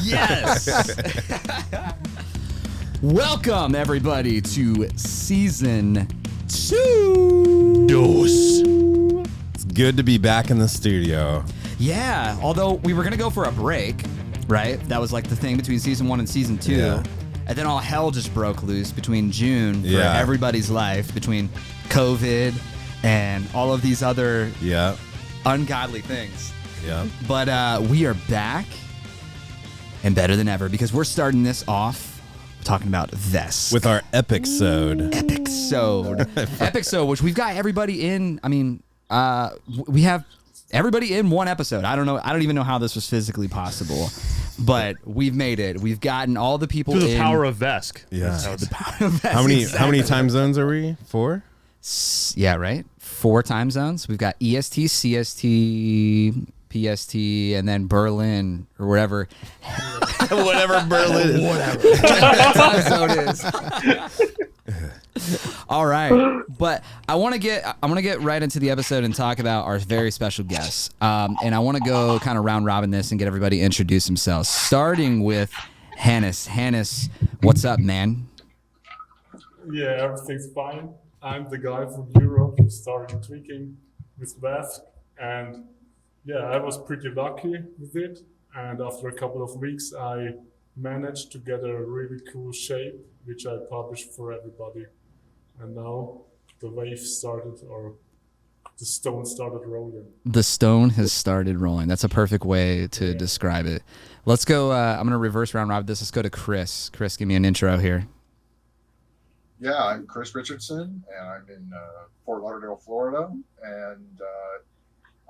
Yes. Welcome everybody to season 2. It's good to be back in the studio. Yeah, although we were gonna go for a break, right? That was like the thing between season 1 and season 2. Yeah. And then all hell just broke loose between June for Yeah. everybody's life, between COVID and all of these other Yeah. ungodly things. Yeah. But we are back and better than ever because we're starting this off talking about VESC. With our epic-sode. Epic-sode, which we've got everybody in. I mean, we have everybody in one episode. I don't know. I don't even know how this was physically possible, but we've made it. We've gotten all the people Through in. the power of VESC. Yeah. The power of VESC, How many time zones are we? 4? Yeah, right. 4 time zones. We've got EST, CST, PST, and then Berlin or whatever. Whatever Berlin is. Whatever time zone is. All right, but I want to get right into the episode and talk about our very special guests. And I want to go kind of round robin this and get everybody to introduce themselves, starting with Hannes. Hannes, what's up, man? Yeah, everything's fine. I'm the guy from Europe who started tweaking with VESC, and yeah, I was pretty lucky with it. And after a couple of weeks, I managed to get a really cool shape, which I published for everybody. And now the wave started, or the stone started rolling. The stone has started rolling. That's a perfect way to describe it. Let's go. I'm going to reverse round robin this. Let's go to Chris. Chris, give me an intro here. Yeah, I'm Chris Richardson, and I'm in Fort Lauderdale, Florida. And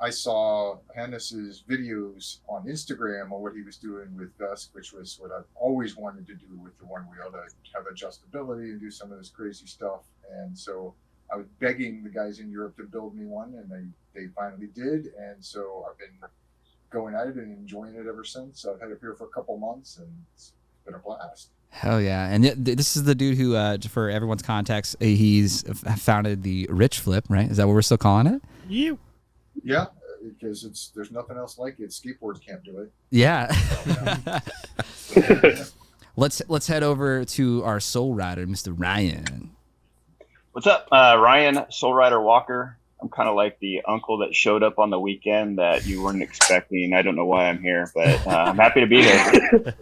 I saw Hannes's videos on Instagram on what he was doing with VESC, which was what I've always wanted to do with the Onewheel, to have adjustability and do some of this crazy stuff. And so I was begging the guys in Europe to build me one, and they finally did. And so I've been going at it and enjoying it ever since. I've had it here for a couple months, and it's been a blast. Hell yeah. And this is the dude who, for everyone's context, he's founded the Rich Flip, right? Is that what we're still calling it? Yeah, because there's nothing else like it. Skateboards can't do it. Yeah. Let's head over to our Soul Rider, Mr. Ryan. What's up? Ryan, Soul Rider Walker. I'm kind of like the uncle that showed up on the weekend that you weren't expecting. I don't know why I'm here, but I'm happy to be here.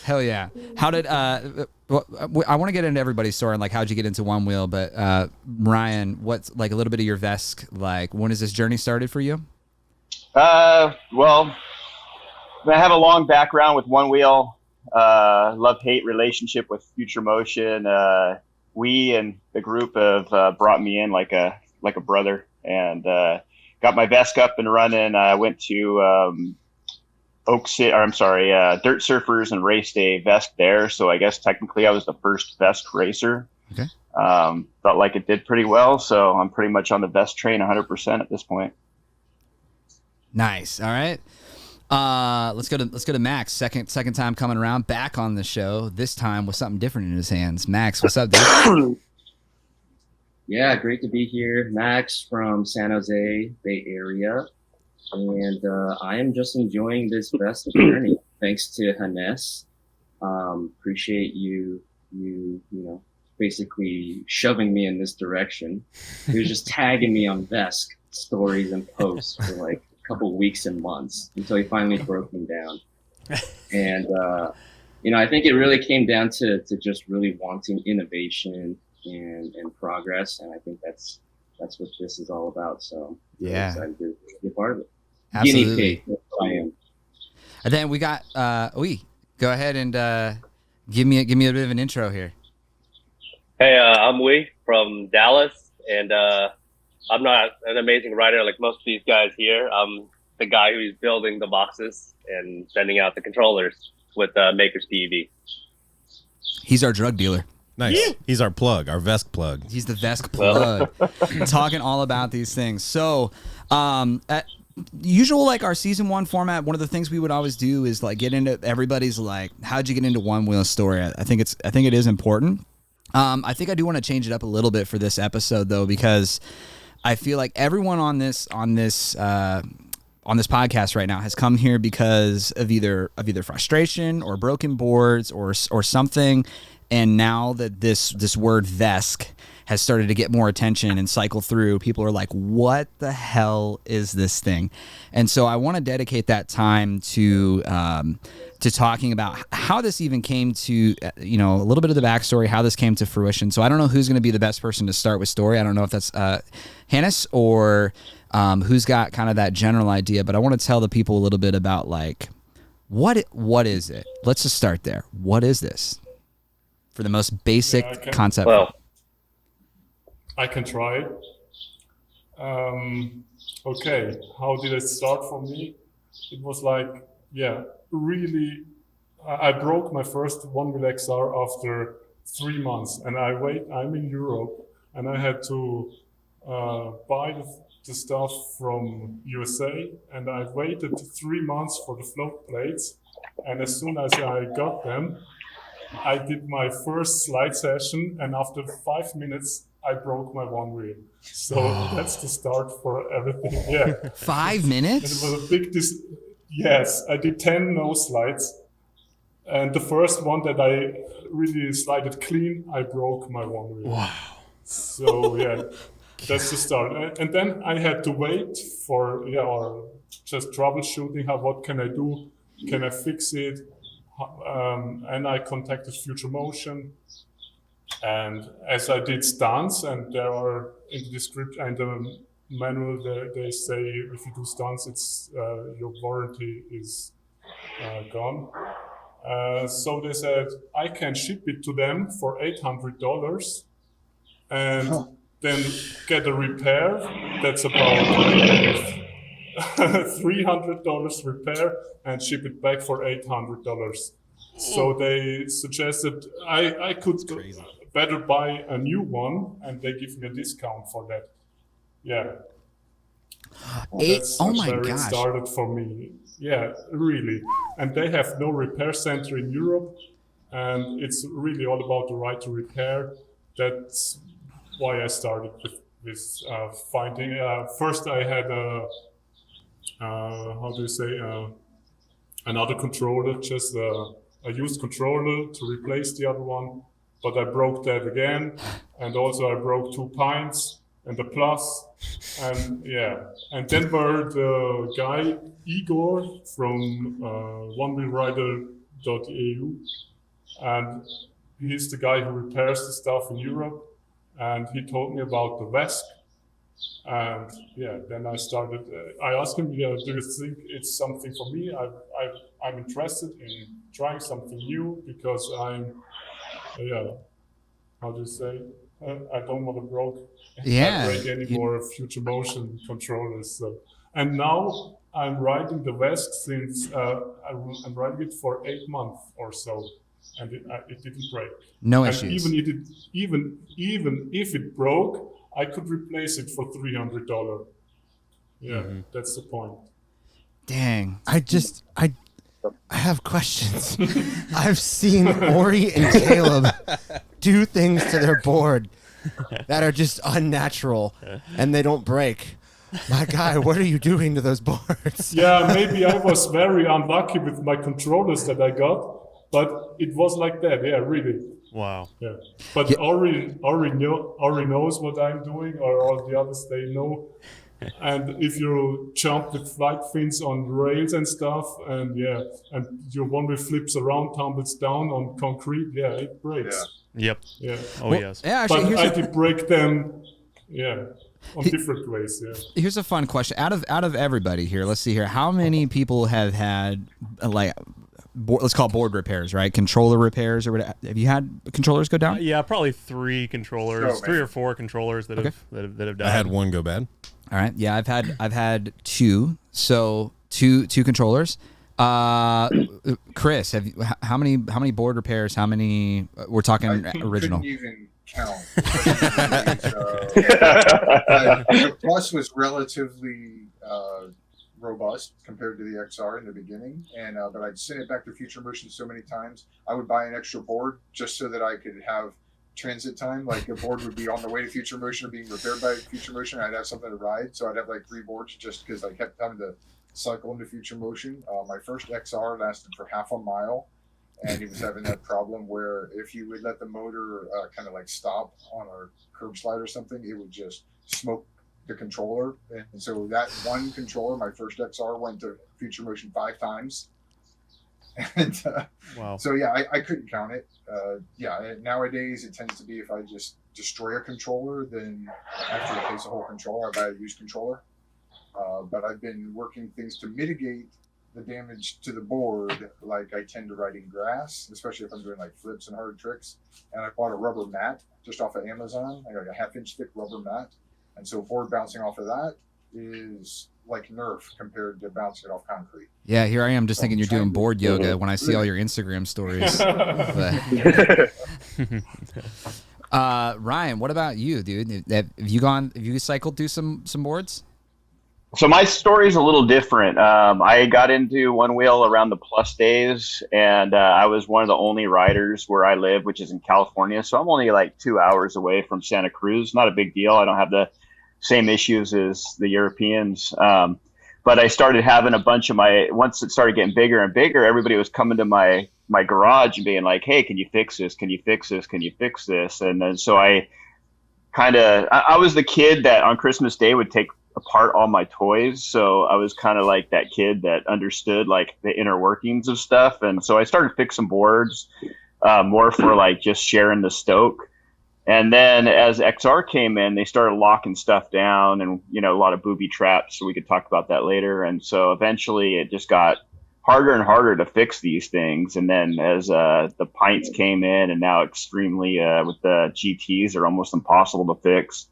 Hell yeah. How did I want to get into everybody's story and like how'd you get into Onewheel, but Ryan, what's like a little bit of your VESC, like when has this journey started for you? Well, I have a long background with Onewheel, love-hate relationship with Future Motion. We and the group have brought me in like a brother, and got my VESC up and running. I went to Dirt Surfers and raced a VESC there. So I guess technically I was the first VESC racer. Okay. Felt like it did pretty well. So I'm pretty much on the VESC train 100% at this point. Nice. All right. Let's go to Max. Second time coming around, back on the show. This time with something different in his hands. Max, what's up, dude? Yeah, great to be here. Max from San Jose, Bay Area. And I am just enjoying this VESC journey. Thanks to Hannes. Appreciate you basically shoving me in this direction. He was just tagging me on VESC stories and posts for like a couple weeks and months until he finally broke me down. And I think it really came down to just really wanting innovation and progress, and I think that's what this is all about. So yeah, excited to be a part of it. Absolutely. Guinea pig, that's what I am. And then we got go ahead and give me a bit of an intro here. Hey, I'm Wee from Dallas, and I'm not an amazing writer like most of these guys here. I'm the guy who's building the boxes and sending out the controllers with Maker's PEV. He's our drug dealer. Nice. Yeah. He's our plug, our VESC plug. He's the VESC plug. Talking all about these things. So, at usual, like our season 1 format, one of the things we would always do is like get into everybody's like, how'd you get into Onewheel story? I think it is important. I think I do want to change it up a little bit for this episode though, because I feel like everyone on this on this podcast right now has come here because of either frustration or broken boards or something. And now that this word VESC has started to get more attention and cycle through, people are like, what the hell is this thing? And so I want to dedicate that time to talking about how this even came to, a little bit of the backstory, how this came to fruition. So I don't know who's going to be the best person to start with story. I don't know if that's Hannes or who's got kind of that general idea, but I want to tell the people a little bit about like, what is it? Let's just start there. What is this? For the most basic concept. Well, I can try. Okay, how did it start for me? It was like, really, I broke my first Onewheel XR after 3 months, and I'm in Europe, and I had to buy the stuff from USA, and I waited 3 months for the float plates, and as soon as I got them, I did my first slide session, and after 5 minutes, I broke my Onewheel. So that's the start for everything. Yeah. 5 minutes? And it was a big yes, I did 10 no slides. And the first one that I really slided clean, I broke my Onewheel. Wow. So that's the start. And then I had to wait for, or just troubleshooting, what can I do? Can I fix it? And I contacted Future Motion, and as I did stunts, and there are in the description and the manual they say if you do stunts, it's your warranty is gone. So they said I can ship it to them for $800 and then get a repair. That's about $300 repair and ship it back for $800. So they suggested I could better buy a new one, and they give me a discount for that. Yeah. That's where it started for me. Yeah, really. And they have no repair center in Europe, and it's really all about the right to repair. That's why I started with finding. First, I had another controller, just a used controller to replace the other one, but I broke that again, and also I broke 2 pints and the plus, and and then were the guy Igor from onewheelrider.eu, and he's the guy who repairs the stuff in Europe, and he told me about the VESC. And then I started. I asked him, "Do you think it's something for me? I'm interested in trying something new because I'm, how do you say? I don't want to break any more Future Motion controllers. So, and now I'm riding the VESC since I'm riding it for 8 months or so, and it didn't break. No issues. Even if it broke, I could replace it for $300. Yeah, that's the point. Dang. I have questions. I've seen Ori and Caleb do things to their board that are just unnatural, and they don't break. My guy, what are you doing to those boards? Yeah, maybe I was very unlucky with my controllers that I got, but it was like that. Yeah, really. Wow. Yeah, but Ori knows what I'm doing, or all the others, they know. And if you jump with flight fins on rails and stuff, and your Onewheel flips around, tumbles down on concrete, it breaks. Yeah. Yep. Yeah. Oh, yes. Yeah, actually, but I did break them, on different ways. Yeah. Here's a fun question. Out of everybody here, let's see here. How many people have had let's call it board repairs, right? Controller repairs or whatever. Have you had controllers go down? Yeah, probably 3 controllers, 3 or 4 controllers that have died. I had 1 go bad. All right. Yeah, I've had 2. So two controllers. Chris, how many board repairs? How many? We're talking original. Couldn't even count. The Plus was relatively robust compared to the XR in the beginning, and but I'd sent it back to Future Motion so many times. I would buy an extra board just so that I could have transit time. Like a board would be on the way to Future Motion or being repaired by Future Motion. I'd have something to ride, so I'd have like 3 boards just because I kept having to cycle into Future Motion. My first XR lasted for half a mile, and he was having that problem where if you would let the motor kind of like stop on a curb slide or something, it would just smoke the controller. And so that one controller, my first XR, went to Future Motion 5 times. And Wow. so yeah, I couldn't count it. Yeah, nowadays it tends to be if I just destroy a controller, then I have to replace a whole controller. I buy a used controller. But I've been working things to mitigate the damage to the board. Like I tend to ride in grass, especially if I'm doing like flips and hard tricks. And I bought a rubber mat just off of Amazon. I got a 1/2-inch thick rubber mat. And so board bouncing off of that is like Nerf compared to bouncing it off concrete. Yeah, here I am just thinking you're doing board yoga when I see all your Instagram stories. Ryan, what about you, dude? Have you cycled through some boards? So my story is a little different. I got into Onewheel around the Plus days, and I was one of the only riders where I live, which is in California. So I'm only like 2 hours away from Santa Cruz. Not a big deal. I don't have the same issues as the Europeans. But I started having a bunch of once it started getting bigger and bigger, everybody was coming to my garage and being like, hey, can you fix this? Can you fix this? Can you fix this? And then so I was the kid that on Christmas Day would take apart all my toys. So I was kind of like that kid that understood like the inner workings of stuff. And so I started fixing boards more for like just sharing the stoke. And then as XR came in, they started locking stuff down and, a lot of booby traps. So we could talk about that later. And so eventually it just got harder and harder to fix these things. And then as the pints came in, and now extremely with the GTs are almost impossible to fix.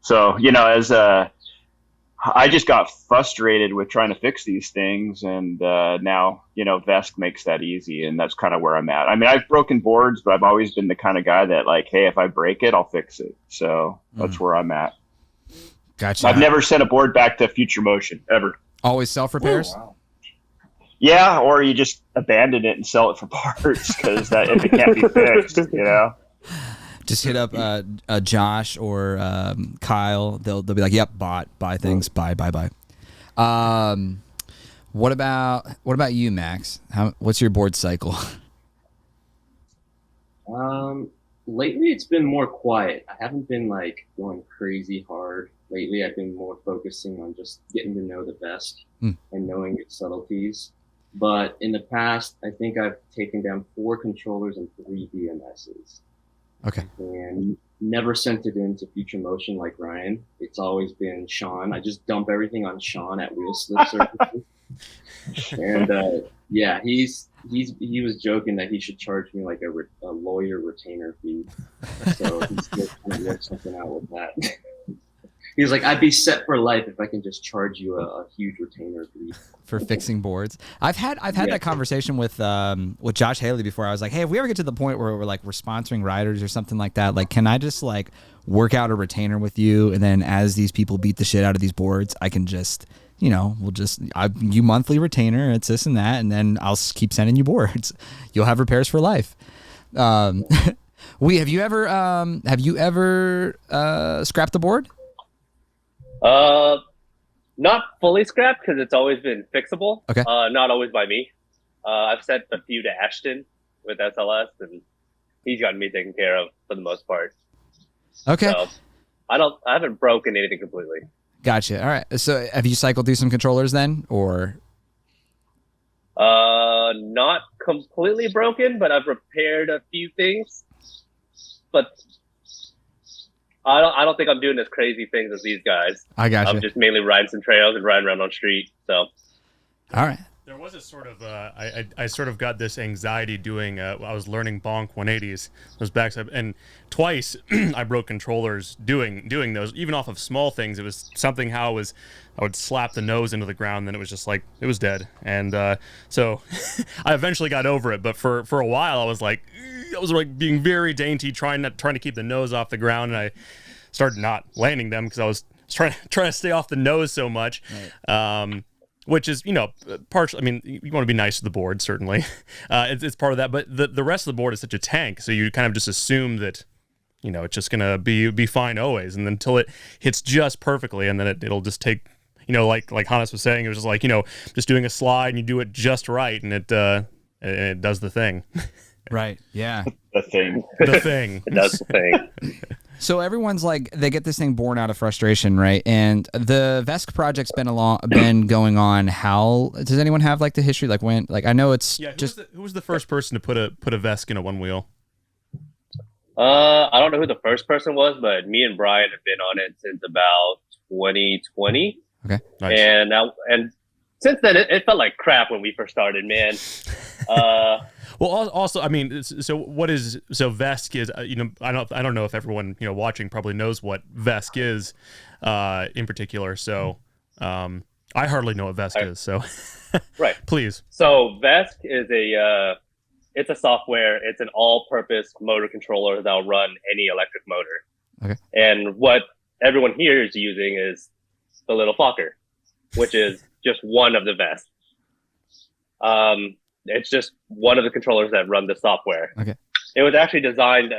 So, as I just got frustrated with trying to fix these things, and now, VESC makes that easy, and that's kind of where I'm at. I mean, I've broken boards, but I've always been the kind of guy that like, hey, if I break it, I'll fix it. So that's where I'm at. Gotcha. I've never sent a board back to Future Motion, ever. Always self-repairs? Wow. Yeah, or you just abandon it and sell it for parts, because if it can't be fixed, Just hit up Josh or Kyle. They'll be like, "Yep, buy things, buy." What about you, Max? What's your board cycle? Lately it's been more quiet. I haven't been like going crazy hard. Lately I've been more focusing on just getting to know the VESC and knowing its subtleties. But in the past, I think I've taken down 4 controllers and 3 BMSs. Okay. And never sent it into Future Motion like Ryan. It's always been Sean. I just dump everything on Sean at Wishlist services. And yeah, he was joking that he should charge me like a lawyer retainer fee. So he's still trying to work something out with that. He was like, I'd be set for life if I can just charge you a huge retainer fee for fixing boards. I've had that conversation with Josh Haley before. I was like, hey, if we ever get to the point where we're sponsoring riders or something like that, like, can I just like work out a retainer with you, and then as these people beat the shit out of these boards, I can just, you monthly retainer, it's this and that, and then I'll keep sending you boards. You'll have repairs for life. Have you ever scrapped the board? Not fully scrapped, because it's always been fixable. Okay. Not always by me. I've sent a few to Ashton with SLS, and he's gotten me taken care of for the most part. Okay. So I haven't broken anything completely. Gotcha. All right. So have you cycled through some controllers then, or? Not completely broken, but I've repaired a few things. But I don't think I'm doing as crazy things as these guys. I gotcha. I'm just mainly riding some trails and riding around on street. So. All right. There was a sort of I sort of got this anxiety doing I was learning bonk 180s, those backside, and twice I broke controllers doing those, even off of small things. It was something how I would slap the nose into the ground, and then it was just like it was dead. And so I eventually got over it, but for a while I was like being very dainty, trying to keep the nose off the ground, and I started not landing them because I was trying to stay off the nose so much. Right. Which is, partially, I mean, you want to be nice to the board, certainly. It's part of that, but the rest of the board is such a tank, so you kind of just assume that, it's just going to be fine always, and until it hits just perfectly, and then it'll just take, like Hannes was saying, it was just like, just doing a slide and you do it just right, and it does the thing. Right. Yeah. The thing. The thing. It does the thing. So everyone's like, they get this thing born out of frustration, right? And the VESC project's been going on. How does anyone have like the history? Like when? Like I know it's who was the first person to put a VESC in a one wheel? I don't know who the first person was, but me and Brian have been on it since about 2020. Okay. Nice. And since then, it felt like crap when we first started, man. Well, also, I mean, so VESC is, I don't know if everyone, watching probably knows what VESC is, in particular. So, I hardly know what VESC is. So, Right. Please. So VESC is it's a software. It's an all-purpose motor controller that'll run any electric motor. Okay. And what everyone here is using is the little Fokker, which is just one of the VESC. It's just one of the controllers that run the software. Okay. It was actually designed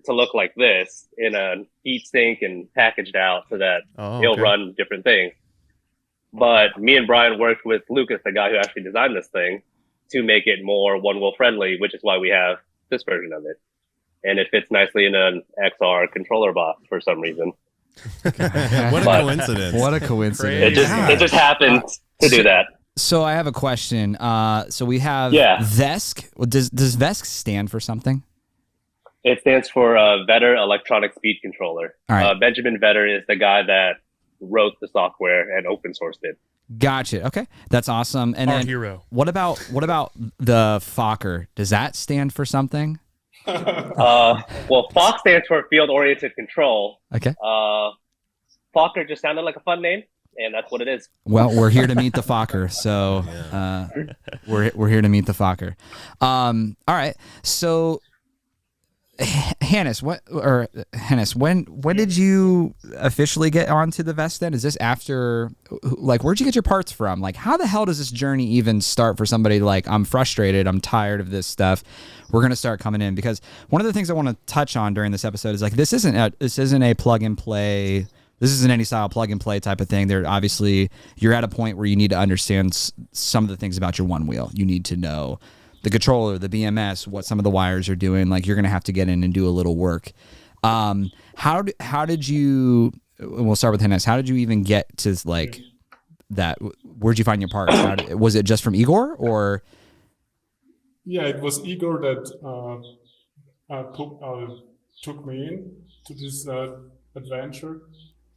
to look like this in a heat sink and packaged out so that it'll run different things. But me and Brian worked with Lucas, the guy who actually designed this thing, to make it more one-wheel friendly, which is why we have this version of it. And it fits nicely in an XR controller box for some reason. What a coincidence. What a coincidence. It just happened to do that. So I have a question. So we have VESC. Does VESC stand for something? It stands for Vetter Electronic Speed Controller. All right. Benjamin Vetter is the guy that wrote the software and open sourced it. Gotcha. Okay, that's awesome. And Our then hero. What about the Fokker? Does that stand for something? Well, FOC stands for Field Oriented Control. Okay. Fokker just sounded like a fun name, and that's what it is. Well, we're here to meet the Fokker, so we're here to meet the Fokker. All right. So, Hannes, when did you officially get onto the VESC then? Is this after, like, where'd you get your parts from? Like, how the hell does this journey even start for somebody like, I'm frustrated, I'm tired of this stuff, we're going to start coming in? Because one of the things I want to touch on during this episode is like, this isn't a plug and play. This isn't any style plug and play type of thing. There, obviously, you're at a point where you need to understand some of the things about your one wheel. You need to know the controller, the BMS, what some of the wires are doing. Like, you're going to have to get in and do a little work. How did you? We'll start with Hannes. How did you even get to like that? Where'd you find your parts? Was it just from Igor or? Yeah, it was Igor that took me in to this adventure,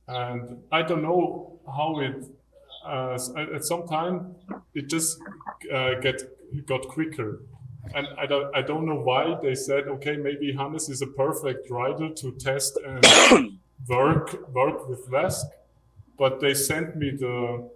and I don't know how it. At some time, it just got quicker, and I don't know why they said, okay, maybe Hannes is a perfect rider to test and work with VESC, but they sent me the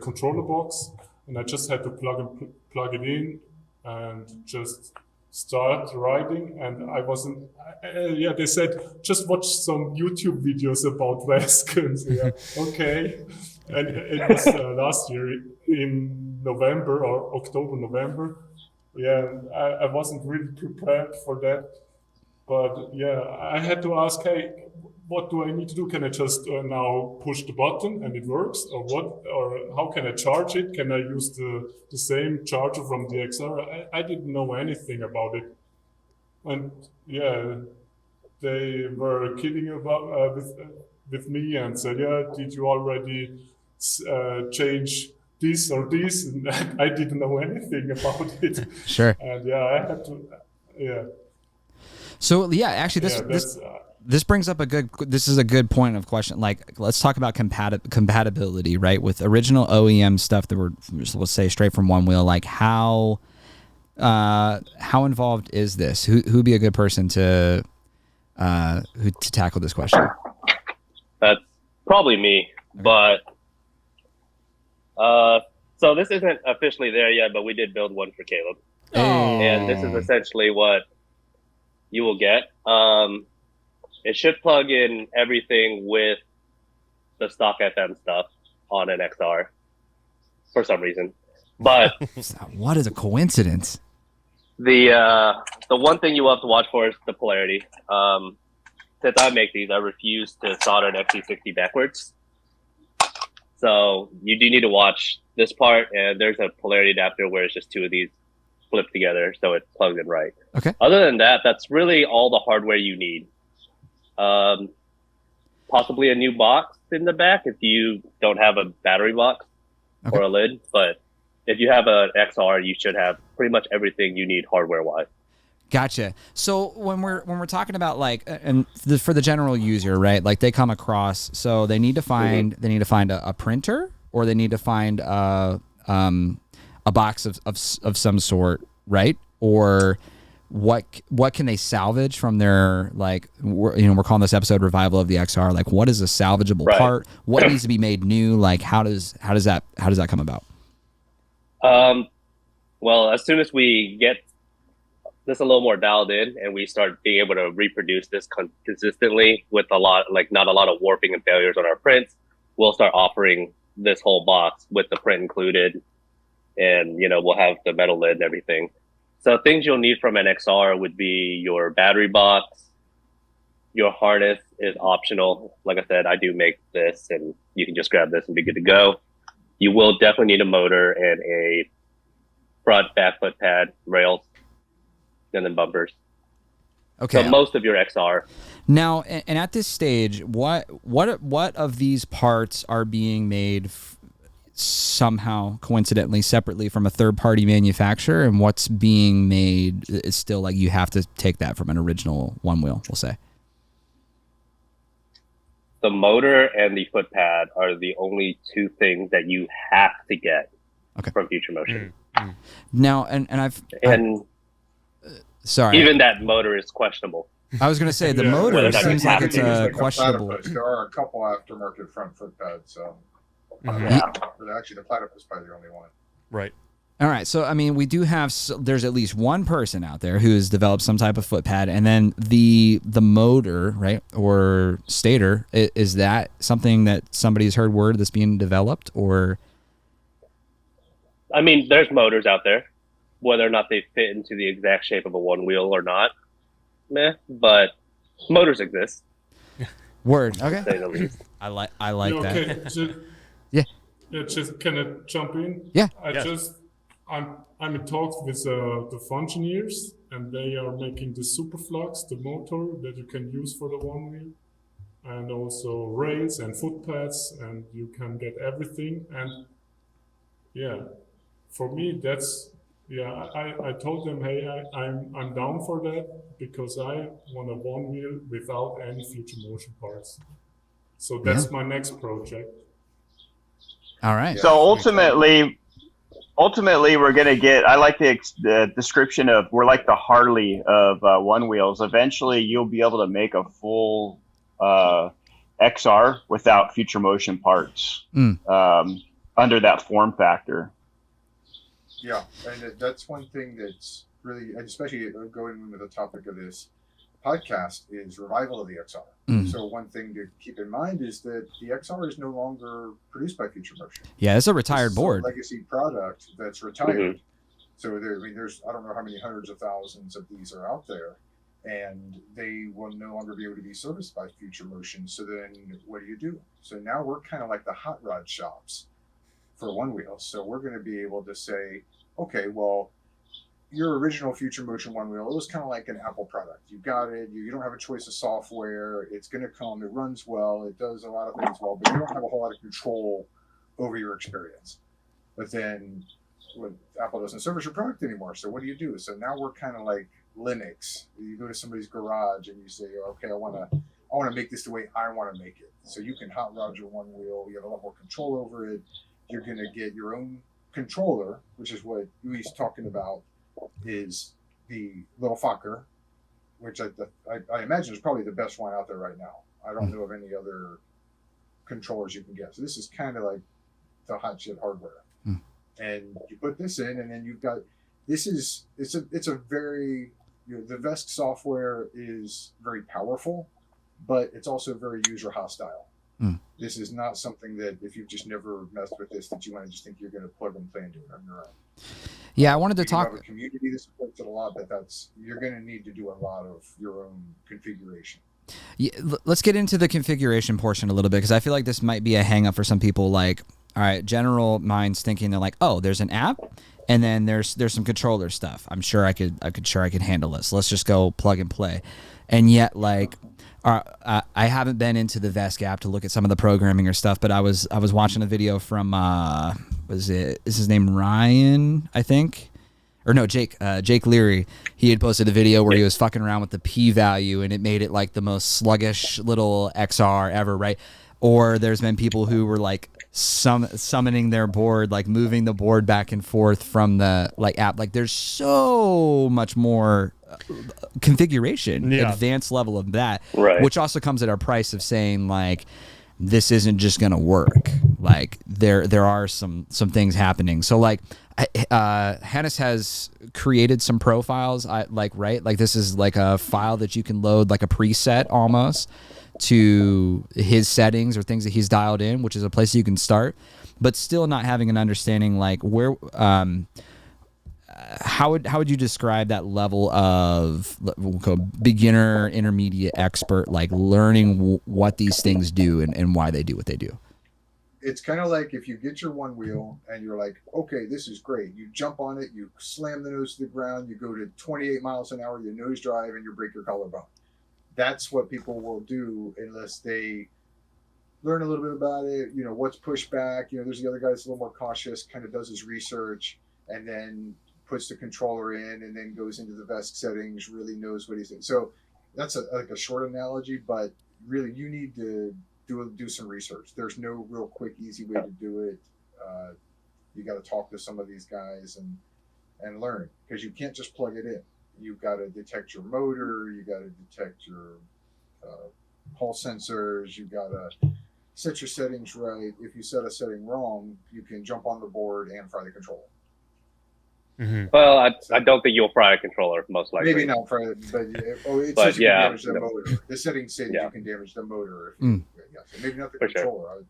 controller box, and I just had to plug it in and just start riding. And I wasn't. They said just watch some YouTube videos about VESC. And so, yeah, okay. And it was last year in November or October, November. Yeah, I wasn't really prepared for that. But yeah, I had to ask, hey, what do I need to do? Can I just now push the button and it works? Or what? Or how can I charge it? Can I use the same charger from the XR? I didn't know anything about it. And yeah, they were kidding about with me and said, yeah, did you already change this or this? And I didn't know anything about it. Sure. And yeah, I had to, yeah. So yeah, actually, this brings up this is a good point of question. Like, let's talk about compatibility, right? With original OEM stuff that were, let's say, straight from one wheel. Like, how involved is this? Who'd be a good person to tackle this question? That's probably me, but so this isn't officially there yet, but we did build one for Caleb. Oh. And this is essentially what you will get. It should plug in everything with the stock FM stuff on an XR for some reason. But what is a coincidence? The one thing you will have to watch for is the polarity. Since I make these, I refuse to solder an XC60 backwards. So you do need to watch this part, and there's a polarity adapter where it's just two of these flipped together, so it plugs in right. Okay. Other than that, that's really all the hardware you need. Possibly a new box in the back if you don't have a battery box or a lid, but if you have an XR, you should have pretty much everything you need hardware-wise. Gotcha. So when we're talking about like, and for the general user, right? Like they come across, so they need to find a printer, or they need to find a box of some sort, right? Or what can they salvage from their, like, we're calling this episode Revival of the XR. Like, what is a salvageable part? What needs to be made new? Like, how does that come about? Well, as soon as we get this a little more dialed in and we start being able to reproduce this consistently with not a lot of warping and failures on our prints, we'll start offering this whole box with the print included, and we'll have the metal lid and everything. So things you'll need from an XR would be your battery box. Your harness is optional. Like I said, I do make this, and you can just grab this and be good to go. You will definitely need a motor and a front back foot pad, rails, and then bumpers. Okay. So most of your XR. Now, and at this stage, what of these parts are being made somehow coincidentally separately from a third-party manufacturer, and what's being made is still like you have to take that from an original one wheel, we'll say? The motor and the foot pad are the only two things that you have to get from Future Motion. Now, sorry, even that motor is questionable. I was going to say the motor seems like it's questionable. There are a couple aftermarket front foot pads, so actually the platypus is probably the only one. Right. All right, so I mean, we do have. There's at least one person out there who has developed some type of foot pad, and then the motor, right, or stator. Is that something that somebody's heard word that's being developed, or? I mean, there's motors out there, whether or not they fit into the exact shape of a one wheel or not, but motors exist. Word. Okay. To say the least. I like that. Okay. Yeah. Just can I jump in? Yeah. I'm in talks with the Fungineers, and they are making the Superflux, the motor that you can use for the one wheel, and also rails and foot pads, and you can get everything. And for me, that's I told them, hey, I'm down for that because I want a one wheel without any Future Motion parts. So that's my next project. All right. So ultimately, we're going to get, I like the description of, we're like the Harley of one wheels. Eventually, you'll be able to make a full XR without Future Motion parts under that form factor. Yeah, and that's one thing that's really, especially going with the topic of this podcast, is revival of the XR. So one thing to keep in mind is that the XR is no longer produced by Future Motion. Yeah, it's a retired board. A legacy product that's retired. So there's I don't know how many hundreds of thousands of these are out there, and they will no longer be able to be serviced by Future Motion. So then what do? So now we're kind of like the hot rod shops for one wheel. So we're going to be able to say, okay, well, your original Future Motion one wheel, it was kind of like an Apple product. You got it. You don't have a choice of software. It's going to come. It runs well. It does a lot of things well, but you don't have a whole lot of control over your experience. But then Apple doesn't service your product anymore. So what do? So now we're kind of like Linux. You go to somebody's garage and you say, okay, I want to make this the way I want to make it. So you can hot rod your one wheel. You have a lot more control over it. You're going to get your own controller, which is what Ui's talking about, is the little fucker, which I imagine is probably the best one out there right now. I don't know of any other controllers you can get. So this is kind of like the hot shit hardware. And you put this in, and then you've got, it's a very, the VESC software is very powerful, but it's also very user hostile. This is not something that if you've just never messed with this, that you want to just think you're going to plug and play and do it on your own. Yeah, I wanted to talk. You have a community that supports it a lot, but you're going to need to do a lot of your own configuration. Yeah, let's get into the configuration portion a little bit, because I feel like this might be a hang up for some people. Like, all right, general minds thinking they're like, oh, there's an app, and then there's some controller stuff. I'm sure I could handle this. Let's just go plug and play. And yet, like, I haven't been into the VESC app to look at some of the programming or stuff, but I was watching a video from is his name Ryan, I think? Or no, Jake Leary. He had posted a video where he was fucking around with the p-value, and it made it like the most sluggish little XR ever, right? Or there's been people who were like summoning their board, like moving the board back and forth from the like app. Like there's so much more configuration, advanced level of that, right, which also comes at our price of saying like, this isn't just gonna work. Like there are some things happening. So like Hannes has created some profiles, right? Like this is like a file that you can load, like a preset almost, to his settings or things that he's dialed in, which is a place you can start, but still not having an understanding like where how would you describe that level of beginner, intermediate, expert, like learning what these things do and why they do what they do? It's kind of like if you get your one wheel and you're like, okay, this is great. You jump on it, you slam the nose to the ground, you go to 28 miles an hour, you nose drive, and you break your collarbone. That's what people will do unless they learn a little bit about it. You know, what's pushback. You know, there's the other guy that's a little more cautious, kind of does his research, and then puts the controller in and then goes into the VESC settings, really knows what he's doing. So that's like a short analogy, but really you need to do some research. There's no real quick, easy way to do it. You got to talk to some of these guys and learn, because you can't just plug it in. You've got to detect your motor. You got to detect your Hall sensors. You got to set your settings right. If you set a setting wrong, you can jump on the board and fry the controller. Mm-hmm. Well, I don't think you'll fry a controller, most likely. Maybe not fry it, but it says you can damage the motor. The settings say that you can damage the motor. If you, so maybe not the controller.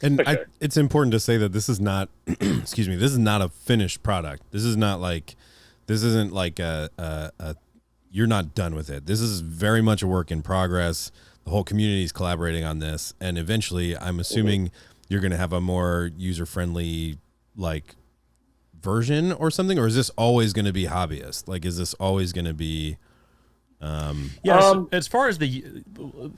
And it's important to say that this is not, excuse me, this is not a finished product. This isn't like a you're not done with it. This is very much a work in progress. The whole community is collaborating on this, and eventually, I'm assuming you're going to have a more user-friendly like version or something, or is this always going to be hobbyist? Like, is this always going to be? As far as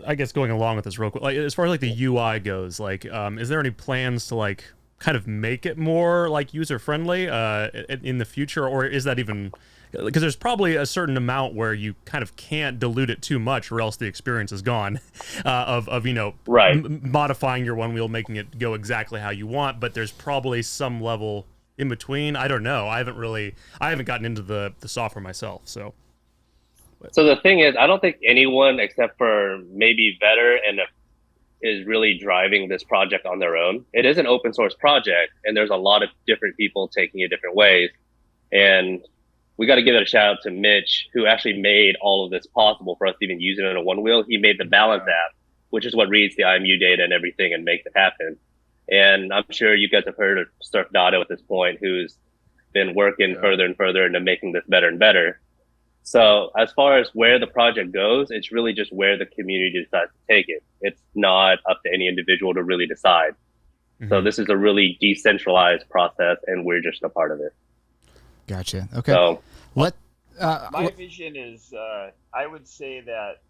I guess going along with this real quick, like as far as like the UI goes, like, is there any plans to like kind of make it more like user friendly in the future, or is that even? Because there's probably a certain amount where you kind of can't dilute it too much, or else the experience is gone. Of you know, modifying your one wheel, making it go exactly how you want, but there's probably some level in between. I don't know. I haven't gotten into the software myself, so. So the thing is, I don't think anyone except for maybe Vetter is really driving this project on their own. It is an open source project, and there's a lot of different people taking it different ways. And we got to give it a shout out to Mitch, who actually made all of this possible for us to even use it on a one wheel. He made the balance app, which is what reads the IMU data and everything and makes it happen. And I'm sure you guys have heard of Sturf Dotto at this point, who's been working further and further into making this better and better. So as far as where the project goes, it's really just where the community decides to take it. It's not up to any individual to really decide. Mm-hmm. So this is a really decentralized process, and we're just a part of it. Gotcha. Okay. So my vision is, I would say that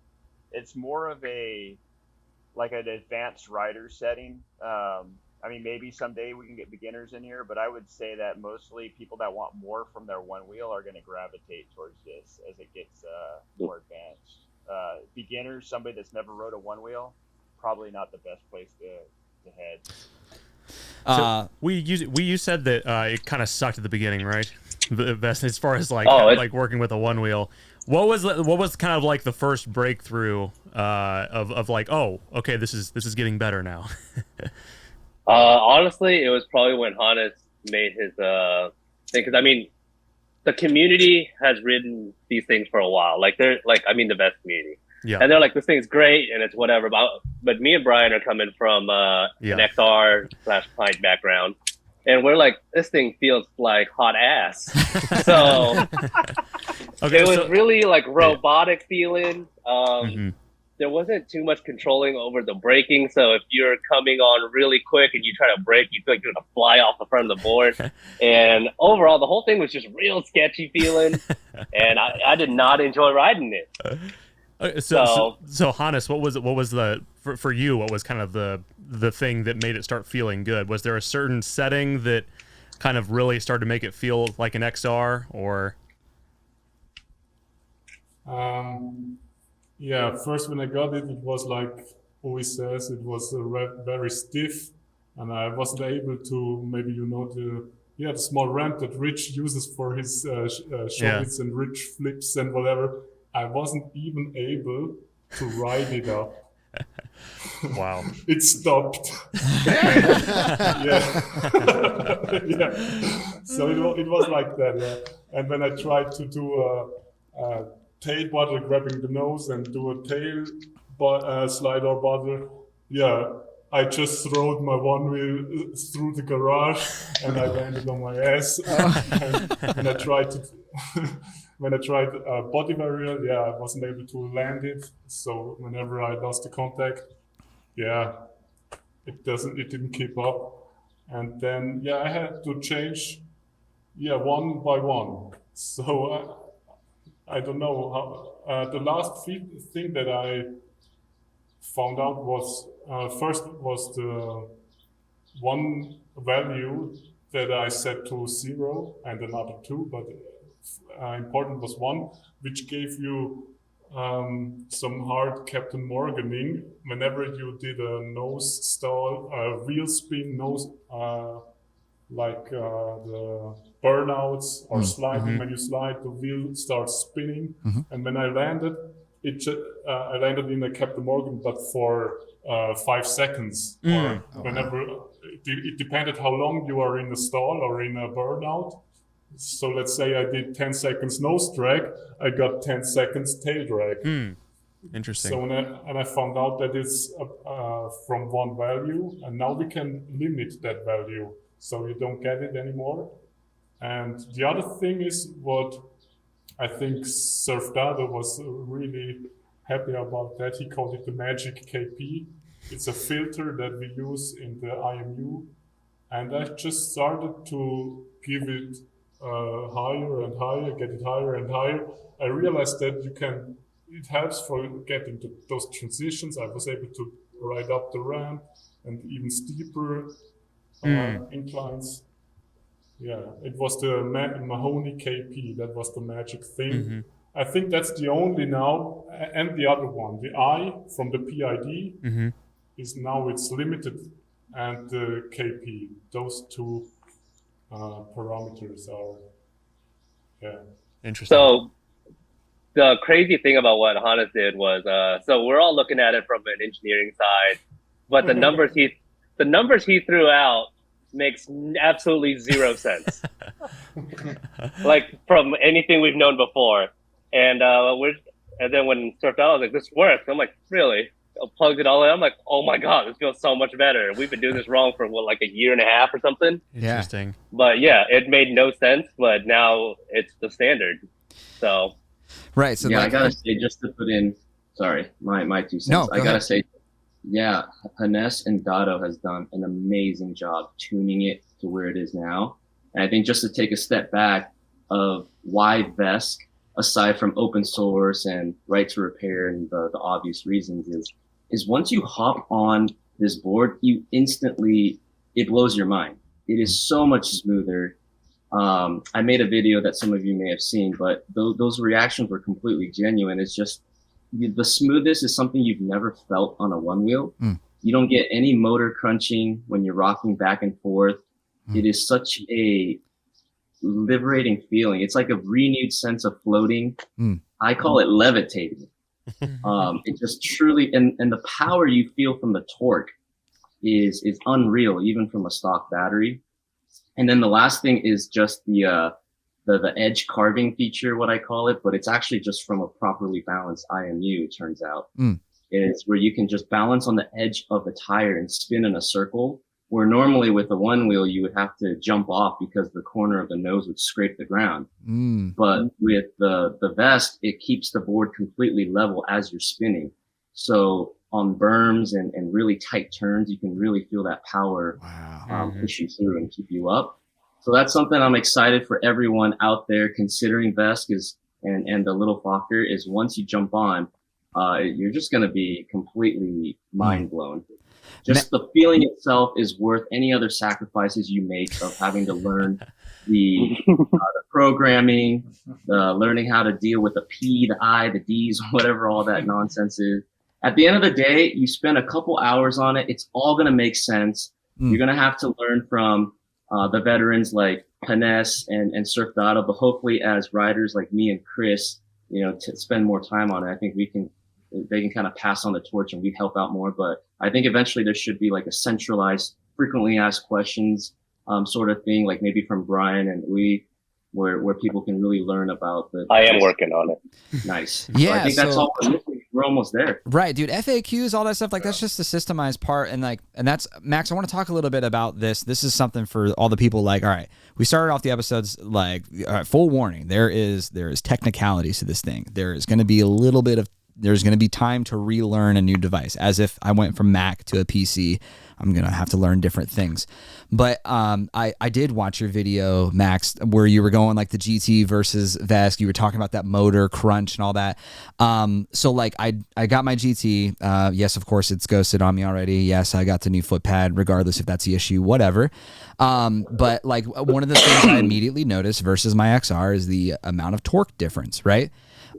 it's more of an advanced rider setting. I mean, maybe someday we can get beginners in here, but I would say that mostly people that want more from their one wheel are going to gravitate towards this as it gets more advanced. Beginners, somebody that's never rode a one wheel, probably not the best place to head. So you said that it kind of sucked at the beginning, right? The best as far as like working with a one wheel. What was kind of like the first breakthrough of like, oh, okay, this is getting better now? Honestly, it was probably when Hannes made his thing, because I mean, the community has ridden these things for a while. Like the VESC community, and they're like, this thing's great and it's whatever. But me and Brian are coming from an XR/Pint background, and we're like, this thing feels like hot ass. So it was really like robotic feeling. there wasn't too much controlling over the braking. So if you're coming on really quick and you try to brake, you feel like you're going to fly off the front of the board. And overall, the whole thing was just real sketchy feeling. And I did not enjoy riding it. So Hannes, what was the for you? What was kind of the thing that made it start feeling good? Was there a certain setting that kind of really started to make it feel like an XR, or? Yeah, first when I got it, it was like Owie says, it was very stiff, and I wasn't able to, maybe the small ramp that Rich uses for his shortcuts and Rich flips and whatever. I wasn't even able to ride it up. Wow. It stopped. Yeah. So it was like that, yeah. And when I tried to do a tail bottle, grabbing the nose and do a tail slide or bottle, yeah, I just rode my one wheel through the garage and I landed on my ass. And I tried to... When I tried body varial, yeah, I wasn't able to land it. So whenever I lost the contact, yeah, it didn't keep up. And then, yeah, I had to change, one by one. So I don't know how. The last thing that I found out was first was the one value that I set to 0 and another 2, but important was 1, which gave you some hard Captain Morganing whenever you did a nose stall, wheel spin nose, like the burnouts or sliding. When you slide, the wheel starts spinning. And when I landed, I landed in a Captain Morgan, but for 5 seconds. Or whenever it depended how long you are in a stall or in a burnout. So let's say I did 10 seconds nose drag, I got 10 seconds tail drag. Interesting. So I found out that it's from one value, and now we can limit that value, so you don't get it anymore. And the other thing is what I think Surfdado was really happy about that. He called it the Magic KP. It's a filter that we use in the IMU, and I just started to give it higher and higher, get it higher and higher. I realized that it helps for getting to those transitions. I was able to ride up the ramp and even steeper inclines. Yeah, it was the Mahoney KP, that was the magic thing. I think that's the only now, and the other one, the I from the PID is now it's limited, and the KP, those two parameters are, interesting. So the crazy thing about what Hannes did was, so we're all looking at it from an engineering side, but the numbers he threw out makes absolutely zero sense. Like from anything we've known before, and then when Surfed Out, I was like, this works. I'm like, really? I plugged it all in. I'm like, oh my god, this feels so much better. We've been doing this wrong for like a year and a half or something. Interesting. But yeah, it made no sense, but now it's the standard. So right. So yeah, I gotta say, just to put in, sorry, my 2 cents. No, I gotta say, yeah, Hannes and Dado has done an amazing job tuning it to where it is now. And I think just to take a step back of why VESC, aside from open source and right to repair and the obvious reasons, is once you hop on this board, you instantly, it blows your mind. It is so much smoother. I made a video that some of you may have seen, but those reactions were completely genuine. It's just, the smoothness is something you've never felt on a one wheel. You don't get any motor crunching when you're rocking back and forth. It is such a liberating feeling. It's like a renewed sense of floating. I call it levitating. It just truly, and the power you feel from the torque is unreal, even from a stock battery. And then the last thing is just the edge carving feature, what I call it, but it's actually just from a properly balanced IMU, it turns out, is where you can just balance on the edge of the tire and spin in a circle, where normally with a one wheel, you would have to jump off because the corner of the nose would scrape the ground. But with the VESC, it keeps the board completely level as you're spinning. So on berms and really tight turns, you can really feel that power push you through and keep you up. So that's something I'm excited for everyone out there considering VESC and the little Fokker is once you jump on, you're just going to be completely mind blown. Just the feeling itself is worth any other sacrifices you make of having to learn the programming, learning how to deal with the P, the I, the D's, whatever all that nonsense is. At the end of the day, you spend a couple hours on it. It's all going to make sense. You're going to have to learn from the veterans like Panelist and Surf Data, but hopefully as riders like me and Chris, to spend more time on it, I think they can kind of pass on the torch and we help out more. But I think eventually there should be like a centralized, frequently asked questions sort of thing, like maybe from Brian and where people can really learn about the. I am working on it. Nice. Yeah, so I think that's all we're almost there. Right, dude. FAQs, all that stuff, like that's just the systemized part, and that's Max. I want to talk a little bit about this. This is something for all the people. Like, all right, we started off the episodes like, all right, full warning. There is technicalities to this thing. There is going to be a little bit of. There's going to be time to relearn a new device. As if I went from Mac to a PC, I'm going to have to learn different things. But I did watch your video, Max, where you were going like the GT versus VESC. You were talking about that motor crunch and all that. So like I got my GT. Yes, of course, it's ghosted on me already. Yes, I got the new foot pad, regardless if that's the issue, whatever. But like one of the things I immediately noticed versus my XR is the amount of torque difference, right?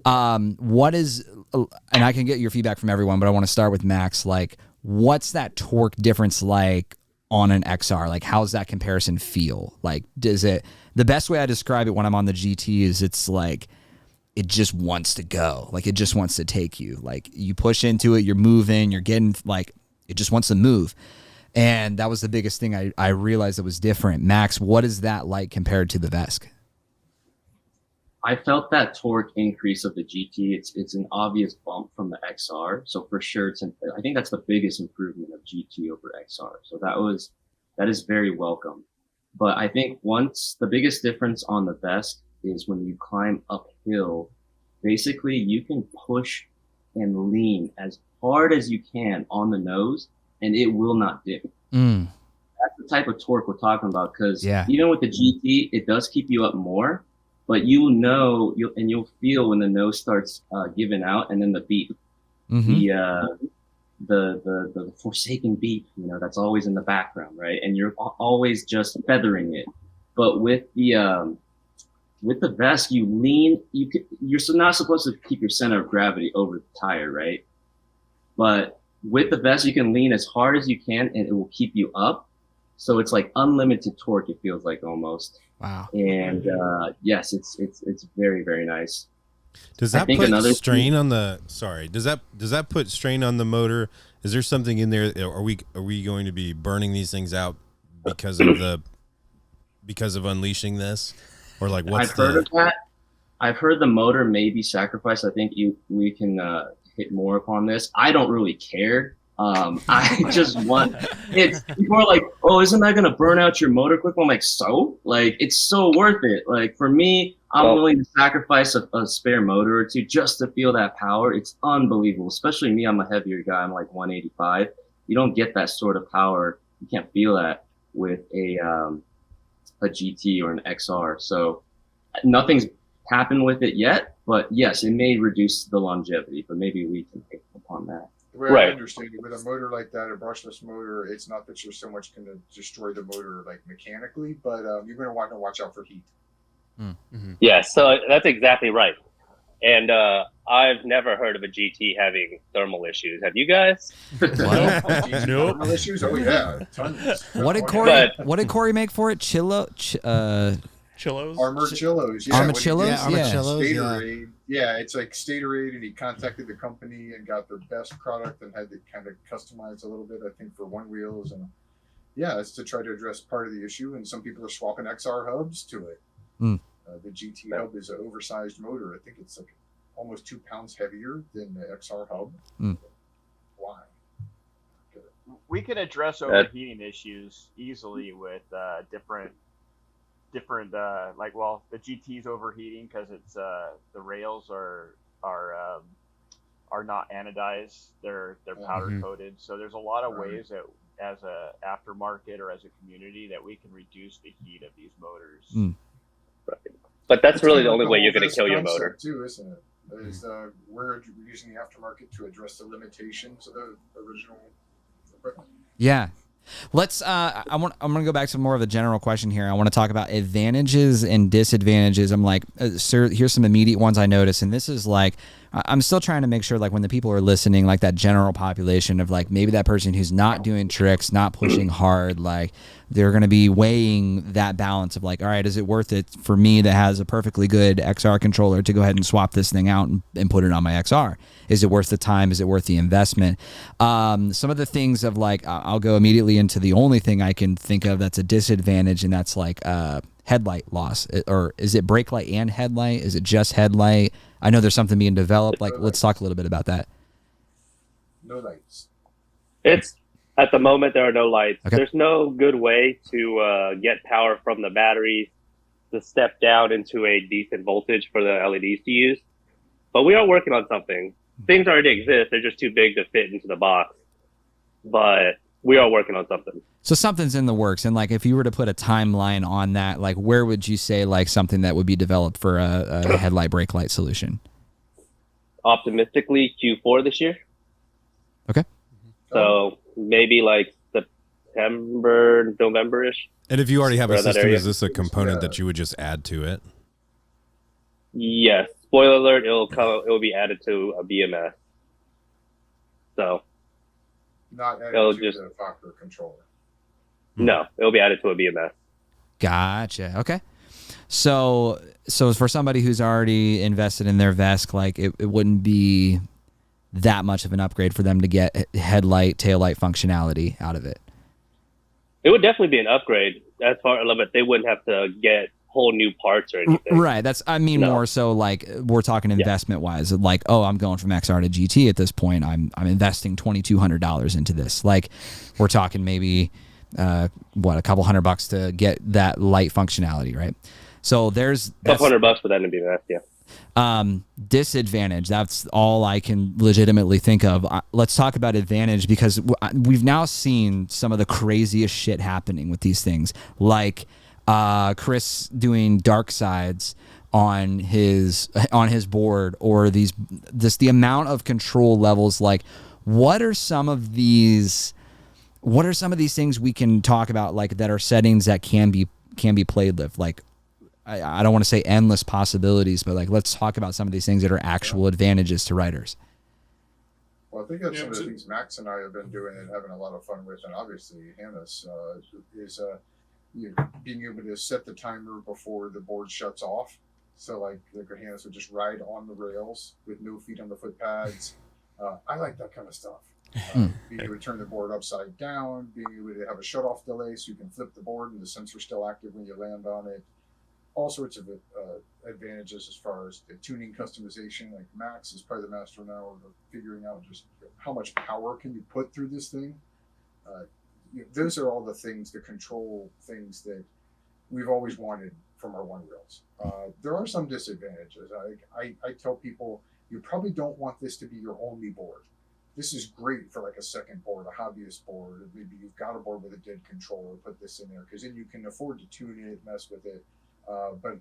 What is, and I can get your feedback from everyone, but I want to start with Max. Like, what's that torque difference like on an XR? Like, how's that comparison feel? Like, the best way I describe it when I'm on the GT is it's like, it just wants to go. Like, it just wants to take you. Like, you push into it, you're moving, you're getting, like, it just wants to move. And that was the biggest thing I realized that was different. Max, what is that like compared to the VESC? I felt that torque increase of the GT. It's an obvious bump from the XR. So for sure, I think that's the biggest improvement of GT over XR. So that is very welcome. But I think the biggest difference on the VESC is when you climb uphill, basically you can push and lean as hard as you can on the nose and it will not dip. That's the type of torque we're talking about, because even with the GT, it does keep you up more. But you'll feel when the nose starts giving out, and then the beep, the forsaken beep, that's always in the background, right? And you're always just feathering it. But with the VESC, you lean. You're not supposed to keep your center of gravity over the tire, right? But with the VESC, you can lean as hard as you can, and it will keep you up. So it's like unlimited torque. It feels like almost. Wow. And yes, it's very, very nice. Does that put strain on the? Sorry, does that put strain on the motor? Is there something in there? Are we going to be burning these things out because of unleashing this, or like what's I've heard of that. I've heard the motor may be sacrificed. I think we can hit more upon this. I don't really care. I just want people are like, oh, isn't that gonna burn out your motor quick? I'm like, so like it's so worth it. Like for me, I'm willing to sacrifice a spare motor or two just to feel that power. It's unbelievable. Especially me, I'm a heavier guy. I'm like 185. You don't get that sort of power. You can't feel that with a GT or an XR. So nothing's happened with it yet, but yes, it may reduce the longevity, but maybe we can pick upon that. The way I understand it, with a motor like that, a brushless motor, it's not that you're so much going to destroy the motor like mechanically, but you're going to want to watch out for heat. Yeah, so that's exactly right. And I've never heard of a GT having thermal issues. Have you guys? No. Thermal issues? Oh yeah, tons. What did Corey make for it? Chillos? Armored Chillos. Yeah, Armachillos? Yeah, it's like Statorade, and he contacted the company and got their best product and had to kind of customize a little bit, I think, for Onewheels. And yeah, it's to try to address part of the issue. And some people are swapping XR hubs to it. The GT hub is an oversized motor. I think it's like almost 2 pounds heavier than the XR hub. Why? We can address overheating issues easily with different the GT's overheating because it's the rails are are not anodized; they're powder coated. So there's a lot of ways that, as a aftermarket or as a community, that we can reduce the heat of these motors. But that's really the only way you're going to kill your motor, too, isn't it? Is we're using the aftermarket to address the limitations of the original equipment. Yeah. Let's I'm going to go back to more of a general question here. I want to talk about advantages and disadvantages. I'm like, sir, here's some immediate ones I noticed, and this is like, I'm still trying to make sure, like, when the people are listening, like that general population of like maybe that person who's not doing tricks, not pushing hard, like they're going to be weighing that balance of like, all right, is it worth it for me that has a perfectly good XR controller to go ahead and swap this thing out and put it on my XR? Is it worth the time? Is it worth the investment? Some of the things of like, I'll go immediately into the only thing I can think of that's a disadvantage, and that's like headlight loss. Or is it brake light and headlight? Is it just headlight? I know there's something being developed. Like, let's talk a little bit about that. No lights. It's at the moment there are no lights. Okay. There's no good way to get power from the batteries to step down into a decent voltage for the LEDs to use. But we are working on something. Things already exist. They're just too big to fit into the box. But we are working on something. So something's in the works, and like if you were to put a timeline on that, like where would you say like something that would be developed for a headlight brake light solution? Optimistically, Q4 this year. Okay. So maybe like September, November-ish. And if you already have a Around that system, area. is this a component that you would just add to it? Yes. Spoiler alert, it'll be added to a BMS. So Not added it'll to just the Fokker controller. no, it'll be added to a BMS. Gotcha. Okay. So for somebody who's already invested in their VESC, like it wouldn't be that much of an upgrade for them to get headlight, taillight functionality out of it. It would definitely be an upgrade. As far as they wouldn't have to get whole new parts or anything. Right. More so like we're talking investment wise, like, oh, I'm going from XR to GT at this point. I'm investing $2,200 into this. Like we're talking maybe a couple $100 to get that light functionality, right? So that's $200 for that to be that, yeah. Disadvantage, that's all I can legitimately think of. Let's talk about advantage, because we've now seen some of the craziest shit happening with these things, like Chris doing dark sides on his board, or the amount of control levels. Like what are some of these things we can talk about, like that are settings that can be played with? Like I don't want to say endless possibilities, but like let's talk about some of these things that are actual advantages to riders. Well, I think that's some of the things Max and I have been doing and having a lot of fun with, and obviously Hannes is being able to set the timer before the board shuts off. So like Hannes would just ride on the rails with no feet on the foot pads. I like that kind of stuff. Being able to turn the board upside down, being able to have a shut off delay so you can flip the board and the sensor's still active when you land on it. All sorts of advantages as far as the tuning customization. Like Max is probably the master now of figuring out just how much power can you put through this thing. Those are all the things, the control things that we've always wanted from our one wheels. There are some disadvantages. I tell people, you probably don't want this to be your only board. This is great for like a second board, a hobbyist board. Maybe you've got a board with a dead controller, put this in there, because then you can afford to tune it, mess with it. But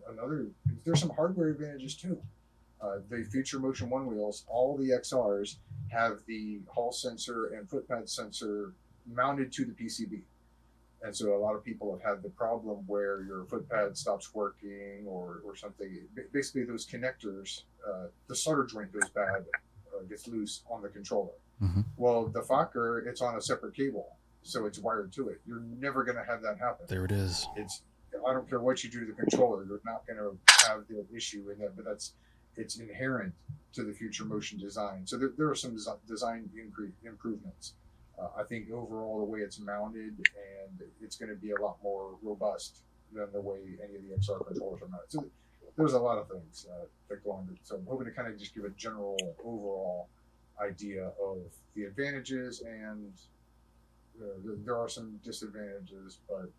there's some hardware advantages too. The Future Motion one wheels, all the XRs have the hall sensor and foot pad sensor mounted to the PCB. And so a lot of people have had the problem where your foot pad stops working or something. Basically those connectors, the solder joint goes bad, gets loose on the controller. Mm-hmm. Well, the Fokker, it's on a separate cable, so it's wired to it. You're never going to have that happen. There it is. I don't care what you do to the controller, you're not going to have the issue in that, but it's inherent to the Future Motion design. So there are some design improvements. I think overall the way it's mounted, and it's going to be a lot more robust than the way any of the XR controllers are mounted. So there's a lot of things that go into it. So I'm hoping to kind of just give a general overall idea of the advantages, and there are some disadvantages, but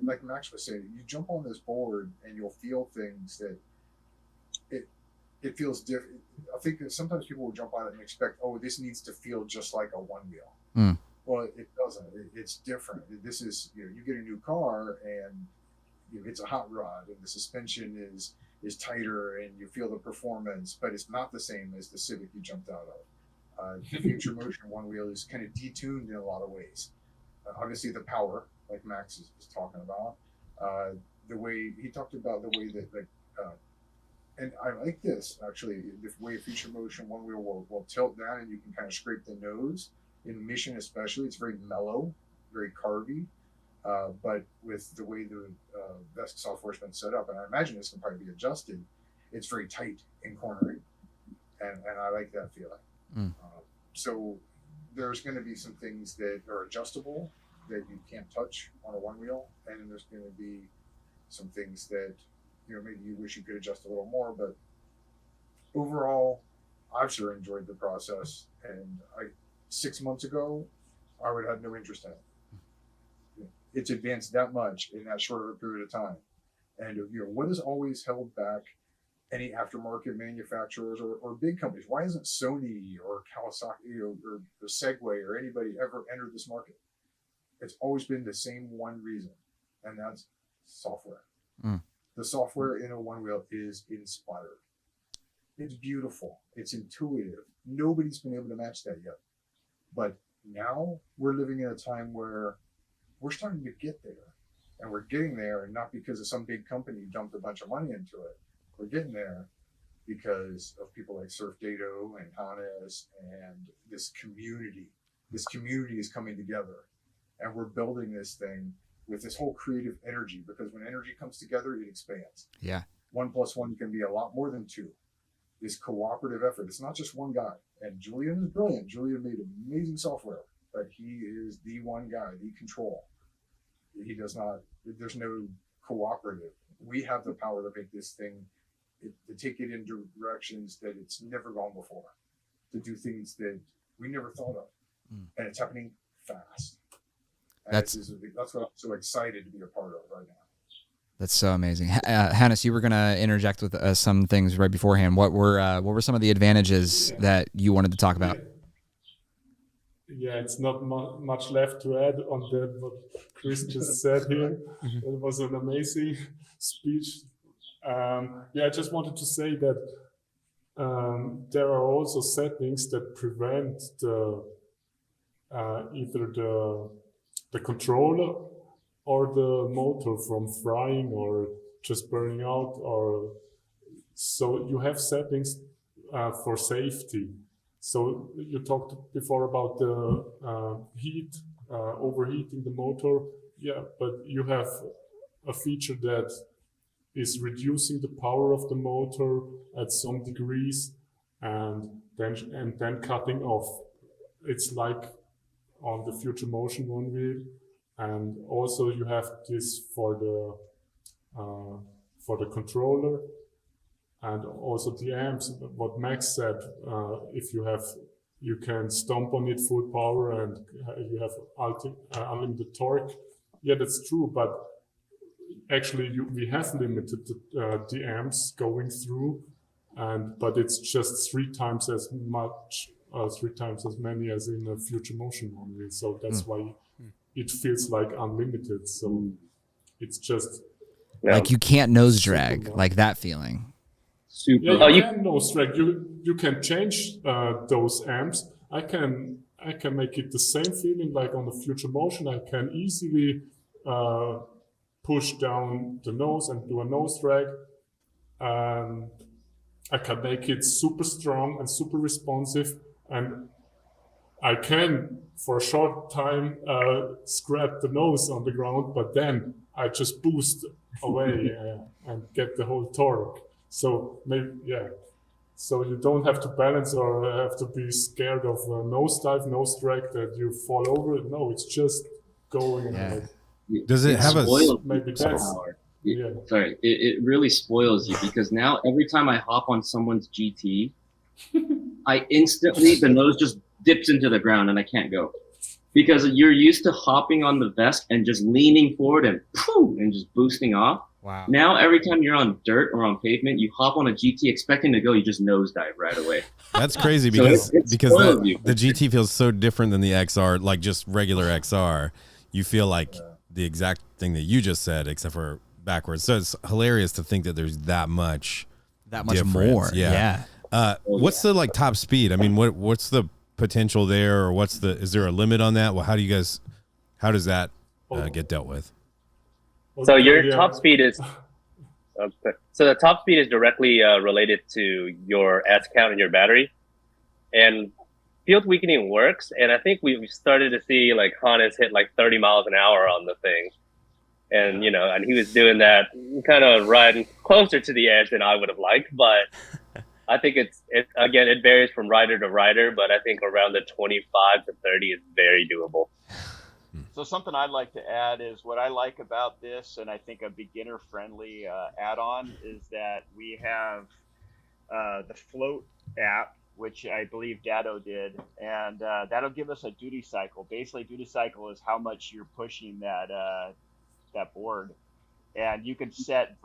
like Max was saying, you jump on this board and you'll feel things that it feels different. I think that sometimes people will jump on it and expect, oh, this needs to feel just like a one wheel. Mm. Well, it doesn't. It's different. This is, you get a new car and it's a hot rod and the suspension is tighter and you feel the performance, but it's not the same as the Civic you jumped out of. The Future Motion one wheel is kind of detuned in a lot of ways. Obviously, the power, like Max is talking about, the way he talked about the way that and I like this actually, the way Future Motion one wheel will tilt down and you can kind of scrape the nose. In Mission especially, it's very mellow, very carvy, but with the way the VESC software's been set up, and I imagine this can probably be adjusted, it's very tight and cornery, and I like that feeling. Mm. So there's going to be some things that are adjustable that you can't touch on a one wheel, and then there's going to be some things that maybe you wish you could adjust a little more, but overall, I've sure enjoyed the process, and 6 months ago, I would have no interest in it. It's advanced that much in that short of a period of time. And what has always held back any aftermarket manufacturers or big companies? Why isn't Sony or Kawasaki or Segway or anybody ever entered this market? It's always been the same one reason, and that's software. Mm. The software in a one wheel is inspired. It's beautiful. It's intuitive. Nobody's been able to match that yet. But now we're living in a time where we're starting to get there, and we're getting there not because of some big company dumped a bunch of money into it. We're getting there because of people like Surf Dado and Hannes and this community. This community is coming together, and we're building this thing with this whole creative energy, because when energy comes together, it expands. Yeah. 1 + 1 can be a lot more than 2. This cooperative effort. It's not just one guy. And Julian is brilliant. Julian made amazing software, but he is the one guy, the control. He does not, there's no cooperative. We have the power to make this thing, to take it in directions that it's never gone before, to do things that we never thought of. Mm. And it's happening fast. And That's what I'm so excited to be a part of right now. That's so amazing. Hannes, you were going to interject with some things right beforehand. What were some of the advantages that you wanted to talk about? Yeah, it's not much left to add on that what Chris just said here. Mm-hmm. It was an amazing speech. I just wanted to say that there are also settings that prevent either the controller or the motor from frying or just burning out, or so you have settings for safety. So you talked before about the heat, overheating the motor. Yeah, but you have a feature that is reducing the power of the motor at some degrees and then cutting off. It's like on the Future Motion one wheel. And also you have this for the controller, and also the amps. What Max said, if you can stomp on it full power and you have unlimited torque. Yeah, that's true. But actually, we have limited the amps going through, but it's just 3 times as much, 3 times as many as in a Future Motion one wheel. So that's why it feels like unlimited. So it's just like you can't nose drag, like that feeling. Super. Yeah, you can nose drag. You can change those amps. I can make it the same feeling like on the Future Motion. I can easily push down the nose and do a nose drag. I can make it super strong and super responsive, and I can, for a short time, scrap the nose on the ground, but then I just boost away and get the whole torque. So maybe, so you don't have to balance or have to be scared of a nose drag that you fall over. No, it's just going. Yeah. Does it have a maybe that's power? Sorry, it really spoils you, because now every time I hop on someone's GT, I instantly, the nose just dips into the ground and I can't go. because you're used to hopping on the VESC and just leaning forward and poof, and just boosting off. Wow. Now, every time you're on dirt or on pavement, you hop on a GT expecting to go, you just nosedive right away. That's crazy So because it's because spoiled you. the GT feels so different than the XR, like just regular XR. You feel like the exact thing that you just said, except for backwards. So it's hilarious to think that there's that much difference. more. Yeah. What's the like top speed? I mean, what's the potential there, or is there a limit on that? Well, how does that get dealt with? So your top speed is so the top speed is directly related to your S count in your battery, and field weakening works. And I think we've started to see like Hannes hit like 30 miles an hour on the thing, and and he was doing that kind of riding closer to the edge than I would have liked. But I think it varies from rider to rider, but I think around the 25 to 30 is very doable. So something I'd like to add is what I like about this, and I think a beginner-friendly add-on, is that we have the Float app, which I believe Dado did, and that'll give us a duty cycle. Basically, duty cycle is how much you're pushing that board, and you can set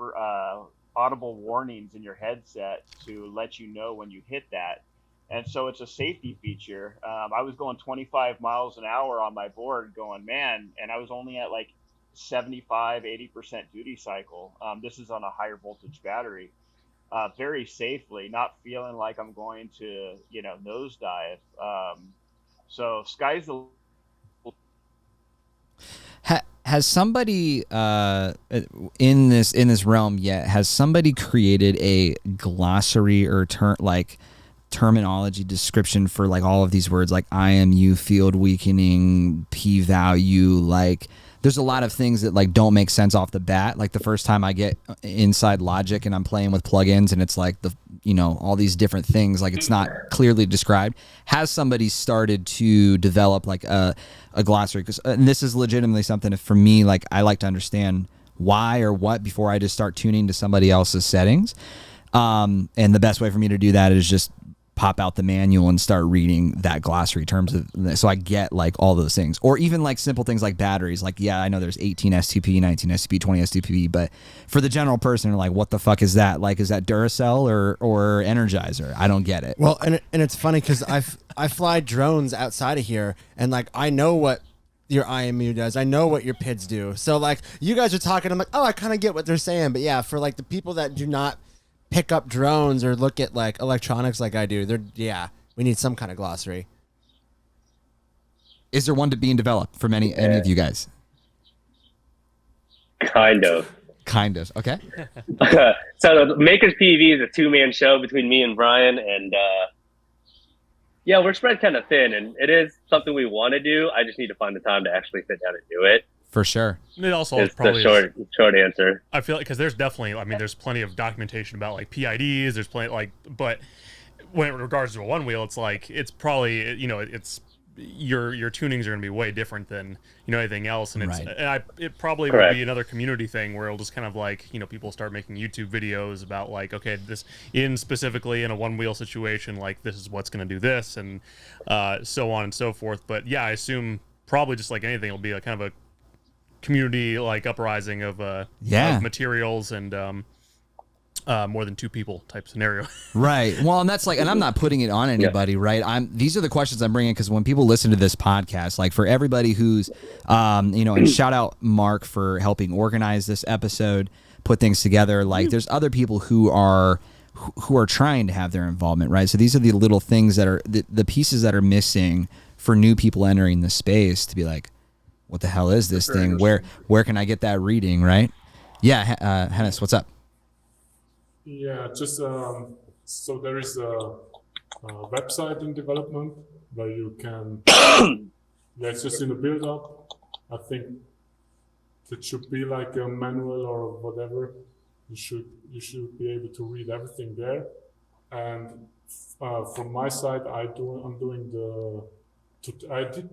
audible warnings in your headset to let you know when you hit that. And so it's a safety feature. I was going 25 miles an hour on my board going, man, and I was only at like 75, 80% duty cycle. This is on a higher voltage battery, very safely, not feeling like I'm going to, nosedive. So sky's the Has somebody in this realm yet? Has somebody created a glossary or terminology description for like all of these words, like IMU, field weakening, p-value? Like there's a lot of things that like don't make sense off the bat. Like the first time I get inside Logic and I'm playing with plugins and it's like all these different things, like it's not clearly described. Has somebody started to develop like a glossary? And this is legitimately something for me, like I like to understand why or what before I just start tuning to somebody else's settings. And the best way for me to do that is just pop out the manual and start reading that glossary terms so I get like all those things, or even like simple things like batteries. Like, yeah, I know there's 18 STP, 19 STP, 20 STP, but for the general person, like, what the fuck is that? Like, is that Duracell or Energizer? I don't get it. Well, and it's funny because I fly drones outside of here, and like I know what your IMU does. I know what your PIDs do. So like you guys are talking, I'm like, oh, I kind of get what they're saying. But yeah, for like the people that do not pick up drones or look at like electronics like I do, we need some kind of glossary. Is there one being developed from any of you guys? Kind of. Okay. So the Makers PV is a two-man show between me and Brian, and we're spread kind of thin, and it is something we want to do. I just need to find the time to actually sit down and do it. For sure. It also is probably the short answer. I feel like because there's definitely, there's plenty of documentation about like PIDs. There's plenty but when it regards to a one wheel, it's like it's probably it's your tunings are going to be way different than anything else, and it's it probably would be another community thing where it'll just kind of like people start making YouTube videos about like, okay, this specifically in a one wheel situation, like this is what's going to do this, and so on and so forth. But yeah, I assume probably just like anything, it'll be a kind of a community like uprising of materials and more than two people type scenario. Right. Well, and that's like, and I'm not putting it on anybody, right? These are the questions I'm bringing because when people listen to this podcast, like for everybody who's, and shout out Mark for helping organize this episode, put things together. Like there's other people who are trying to have their involvement, right? So these are the little things that are the pieces that are missing for new people entering the space to be like, what the hell is this thing? Where can I get that reading, right? Yeah, Hannes, what's up? Yeah, just so there is a website in development where you can. It's just in the build up. I think it should be like a manual or whatever. You should be able to read everything there. And from my side, I did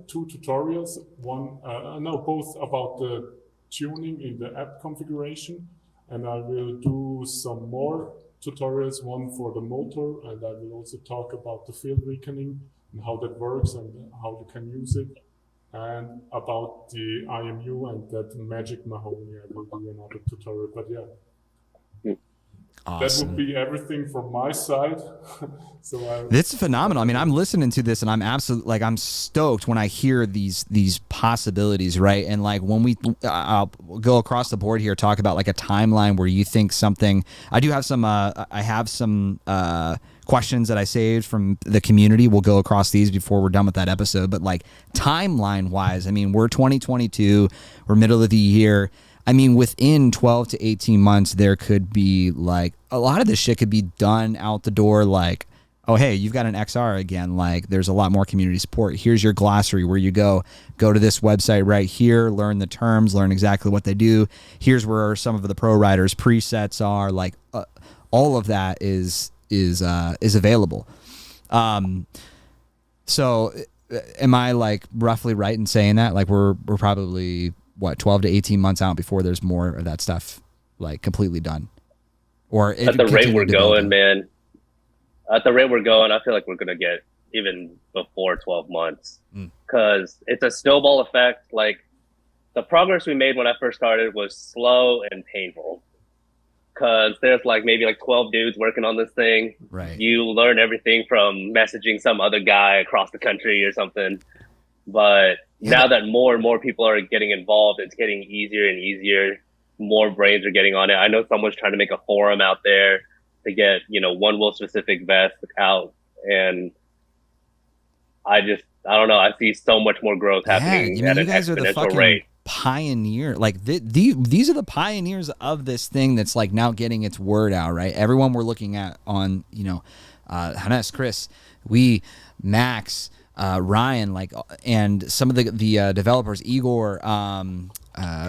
two tutorials. Both about the tuning in the app configuration, and I will do some more tutorials. One for the motor, and I will also talk about the field weakening and how that works and how you can use it. And about the IMU and that magic mahogany, I will do another tutorial. But yeah, Awesome. that would be everything from my side. It's phenomenal. I mean, I'm listening to this and I'm absolutely like, I'm stoked when I hear these possibilities, right? And like when we I'll go across the board here, talk about like a timeline where you think something. I do have some. I have some questions that I saved from the community. We'll go across these before we're done with that episode. But like timeline wise, I mean, we're 2022. We're middle of the year. I mean, within 12 to 18 months, there could be like a lot of this shit could be done out the door. Like, oh, hey, you've got an XR again. Like, there's a lot more community support. Here's your glossary where you go to this website right here, learn the terms, learn exactly what they do. Here's where some of the pro riders presets are. Like, all of that is available. So, am I like roughly right in saying that? Like, we're probably 12 to 18 months out before there's more of that stuff like completely done, or at the rate we're going, man. At the rate we're going, I feel like we're gonna get even before 12 months because it's a snowball effect. Like the progress we made when I first started was slow and painful because there's like maybe like 12 dudes working on this thing. Right. You learn everything from messaging some other guy across the country or something, but now that more and more people are getting involved, it's getting easier and easier. More brains are getting on it. I know someone's trying to make a forum out there to get, one wheel specific vest out. And I don't know. I see so much more growth happening at an exponential rate. Pioneer. Like these are the pioneers of this thing that's like now getting its word out, right? Everyone we're looking at on, Hannes, Chris, Max, Ryan, like, and some of the developers, Igor,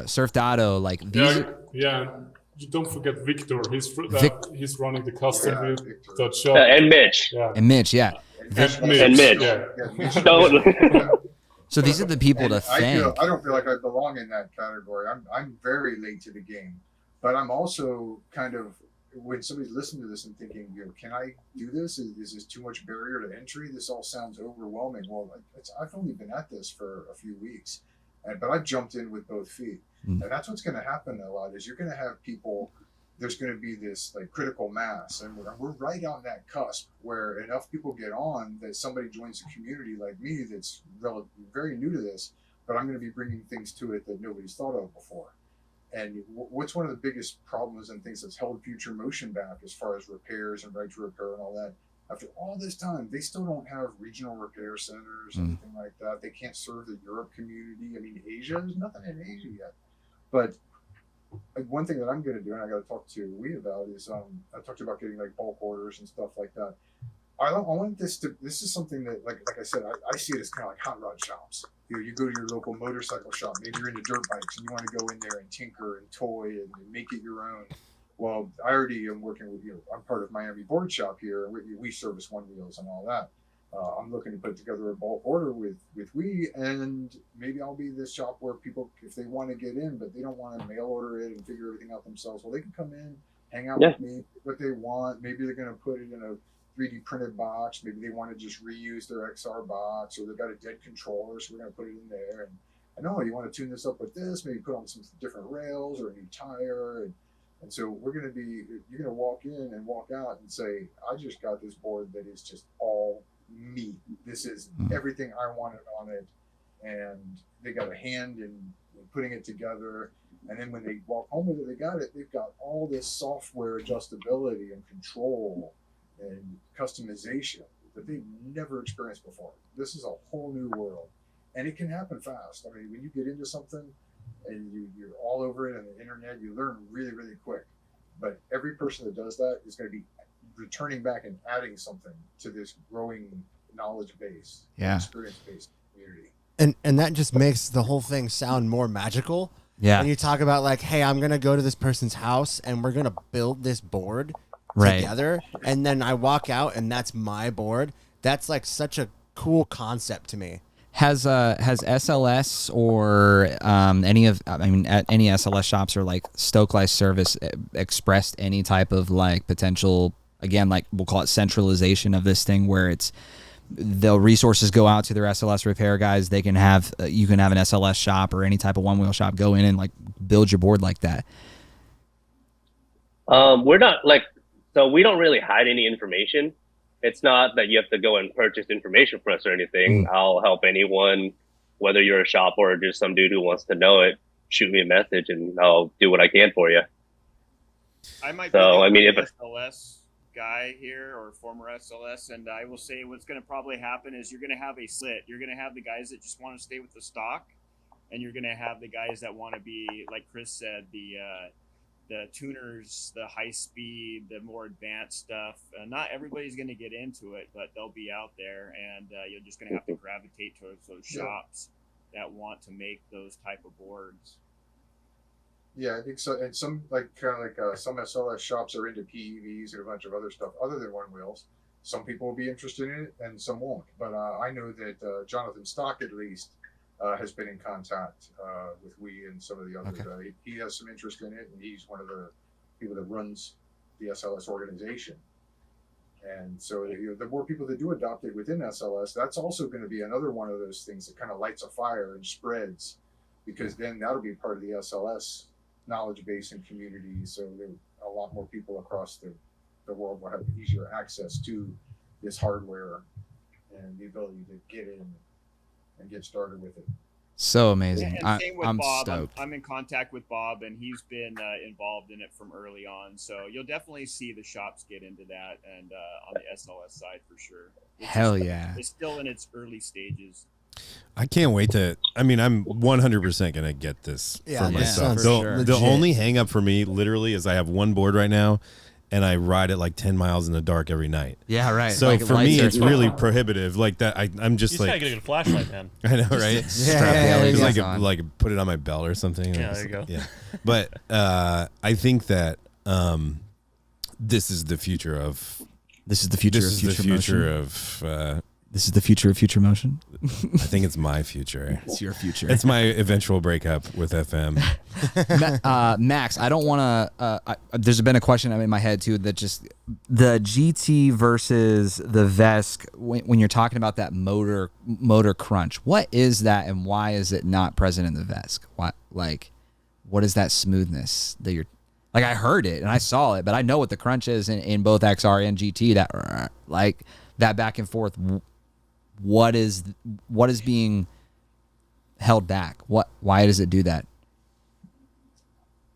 Surf Dado, like these. Yeah. You don't forget Victor. He's running the custom build shop. And Mitch. Yeah. And Mitch, yeah. And Mitch. Yeah. So these are the people to thank. I don't feel like I belong in that category. I'm very late to the game, but I'm also kind of, when somebody's listening to this and thinking, can I do this? Is this too much barrier to entry? This all sounds overwhelming. Well, I've only been at this for a few weeks, but I've jumped in with both feet. And that's what's going to happen a lot is you're going to have people, there's going to be this like critical mass. And we're right on that cusp where enough people get on that somebody joins a community like me that's very new to this, but I'm going to be bringing things to it that nobody's thought of before. And what's one of the biggest problems and things that's held Future Motion back as far as repairs and right to repair and all that? After all this time, they still don't have regional repair centers, anything like that. They can't serve the Europe community. I mean, Asia, there's nothing in Asia yet. But one thing that I'm going to do, and I got to talk to we about, is I talked about getting like bulk orders and stuff like that. I want this is something that, like I said, I see it as kind of like hot rod shops. You go to your local motorcycle shop, maybe you're into dirt bikes and you want to go in there and tinker and toy and make it your own. Well, I already am working with I'm part of Miami Board Shop here, and we service one wheels and all that. I'm looking to put together a bulk order with we, and maybe I'll be this shop where people, if they want to get in, but they don't want to mail order it and figure everything out themselves, well, they can come in, hang out with me, what they want. Maybe they're going to put it in a 3D printed box. Maybe they want to just reuse their XR box, or they've got a dead controller, so we're going to put it in there. And I know you want to tune this up with this, maybe put on some different rails or a new tire. And so you're going to walk in and walk out and say, I just got this board that is just all me. This is everything I wanted on it. And they got a hand in putting it together. And then when they walk home with it, they've got all this software adjustability and control and customization that they've never experienced before. This is a whole new world. And it can happen fast. I mean, when you get into something and you're all over it on the internet, you learn really, really quick. But every person that does that is going to be returning back and adding something to this growing knowledge base, experience-based community. And that just makes the whole thing sound more magical. Yeah. When you talk about like, hey, I'm going to go to this person's house and we're going to build this board together. And then I walk out and that's my board. That's like such a cool concept to me. Has SLS or any SLS shops or like Stoke Life Service expressed any type of like potential, again, like we'll call it centralization of this thing where it's the resources go out to their SLS repair guys. They can have you can have an SLS shop or any type of one wheel shop go in and like build your board like that. We're not like, so we don't really hide any information. It's not that you have to go and purchase information for us or anything. I'll help anyone, whether you're a shop or just some dude who wants to know it. Shoot me a message and I'll do what I can for you. I might So, be the I mean, if SLS guy here or former SLS, and I will say what's going to probably happen is you're going to have a split. You're going to have the guys that just want to stay with the stock, and you're going to have the guys that want to be, like Chris said, the tuners, the high speed, the more advanced stuff. Not everybody's going to get into it, but they'll be out there, and you're just going to have to gravitate towards those shops that want to make those type of boards. Yeah, I think so. And some some SLS shops are into PEVs and a bunch of other stuff other than one wheels. Some people will be interested in it and some won't. But I know that Jonathan Stock, at least, has been in contact with we and some of the others. Okay. He has some interest in it, and he's one of the people that runs the SLS organization. And so the more people that do adopt it within SLS, that's also going to be another one of those things that kind of lights a fire and spreads, because then that'll be part of the SLS knowledge base and community. So a lot more people across the world will have easier access to this hardware and the ability to get in and get started with it. So amazing. And same with I'm Bob. stoked. I'm in contact with Bob, and he's been involved in it from early on. So you'll definitely see the shops get into that, and on the SLS side for sure. Hell yeah. It's still in its early stages. I can't wait to. I mean, I'm 100% gonna get this for myself. for The, sure. the Legit. only hang up for me, literally, is I have one board right now, and I ride it like 10 miles in the dark every night. Yeah, right. So Like, for lights me, are- it's really prohibitive. Like that, I'm just You just like. gotta get a good flashlight, man. I know, right? Yeah, Just yeah, like put it on my belt or something. Yeah, there you go. Yeah, but I think that this is the future of. This is the future This of is future the future motion. of. This is the future of future motion. I think it's my future. It's your future. It's my eventual breakup with FM. Max, I don't want to. There's been a question in my head too that just the GT versus the VESC. When you're talking about that motor crunch, what is that, and why is it not present in the VESC? What is that smoothness that you're like? I heard it and I saw it, but I know what the crunch is in both XR and GT. That like that back and forth. What is being held back? Why does it do that?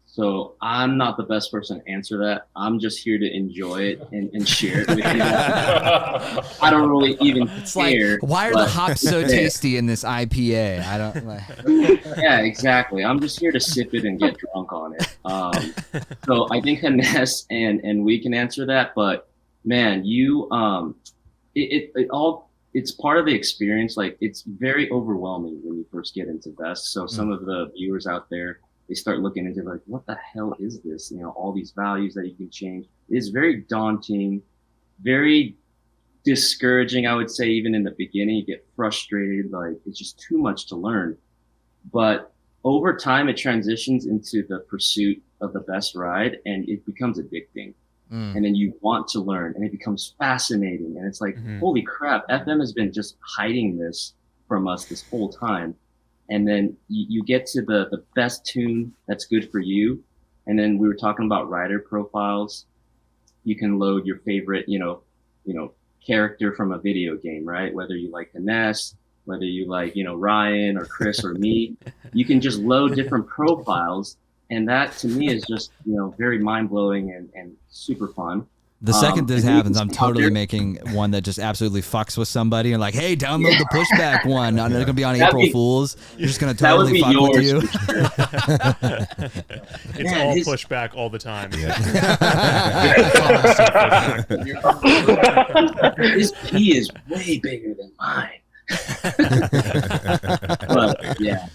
So I'm not the best person to answer that. I'm just here to enjoy it and share it with you. I don't really even care. Like, why are the hops so tasty in this IPA? I don't like. Yeah, exactly. I'm just here to sip it and get drunk on it. So I think Hannes and we can answer that, but man, you it's part of the experience. Like, it's very overwhelming when you first get into VESC. So some of the viewers out there, they start looking into like, what the hell is this? You know, all these values that you can change. It's very daunting, very discouraging, I would say. Even in the beginning, you get frustrated, like it's just too much to learn. But over time, it transitions into the pursuit of the best ride, and it becomes addicting. And then you want to learn, and it becomes fascinating. And it's like, holy crap, FM has been just hiding this from us this whole time. And then you get to the best tune that's good for you. And then we were talking about rider profiles. You can load your favorite, character from a video game, right? Whether you like Hannes, whether you like, Ryan or Chris or me, you can just load different profiles. And that to me is just, very mind blowing and super fun. The second this happens, I'm totally making one that just absolutely fucks with somebody and like, hey, download the Pushback one. It's going to be on April Fools. You're just going to totally fuck with you. It's all pushback all the time. His pee is way bigger than mine. But, yeah.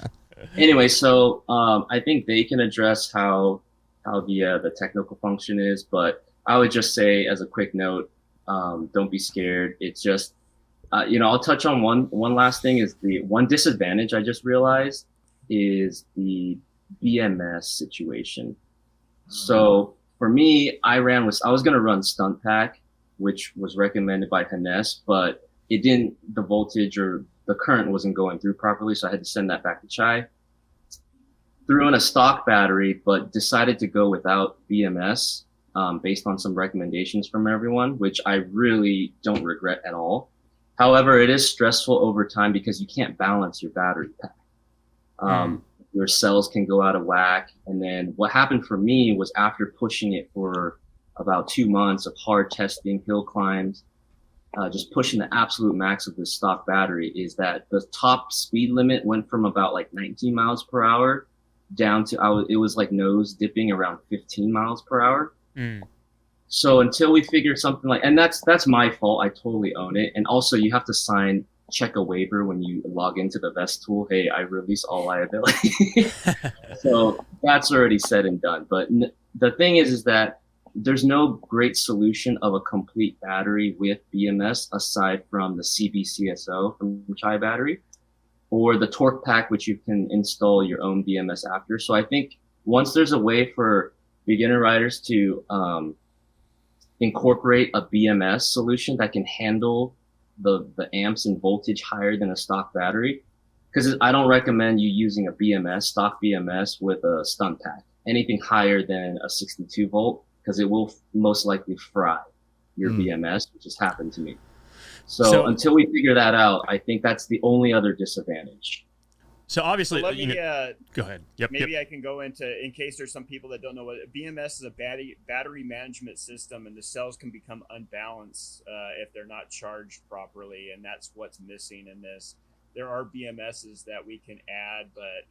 Anyway, so I think they can address how the technical function is, but I would just say as a quick note, don't be scared. It's just, I'll touch on one last thing. Is the one disadvantage I just realized is the BMS situation. So for me, I was going to run Stunt Pack, which was recommended by Hannes, but the voltage or the current wasn't going through properly, so I had to send that back to Chai. Threw in a stock battery, but decided to go without BMS based on some recommendations from everyone, which I really don't regret at all. However, it is stressful over time because you can't balance your battery pack. Your cells can go out of whack. And then what happened for me was after pushing it for about 2 months of hard testing, hill climbs, just pushing the absolute max of this stock battery, is that the top speed limit went from about like 19 miles per hour down to, it was like nose dipping around 15 miles per hour. So until we figured something like, and that's my fault, I totally own it. And also you have to check a waiver when you log into the VESC tool. Hey, I release all liability. So that's already said and done. But the thing is that there's no great solution of a complete battery with BMS aside from the CBCSO from Chai battery, or the torque pack, which you can install your own BMS after. So I think once there's a way for beginner riders to incorporate a BMS solution that can handle the amps and voltage higher than a stock battery, because I don't recommend you using a stock BMS with a stun pack, anything higher than a 62 volt, because it will most likely fry your BMS, which has happened to me. So until we figure that out, I think that's the only other disadvantage. So obviously, so let me, go ahead. Yep. Maybe I can go into, in case there's some people that don't know what BMS is, a battery management system, and the cells can become unbalanced if they're not charged properly, and that's what's missing in this. There are BMSs that we can add, but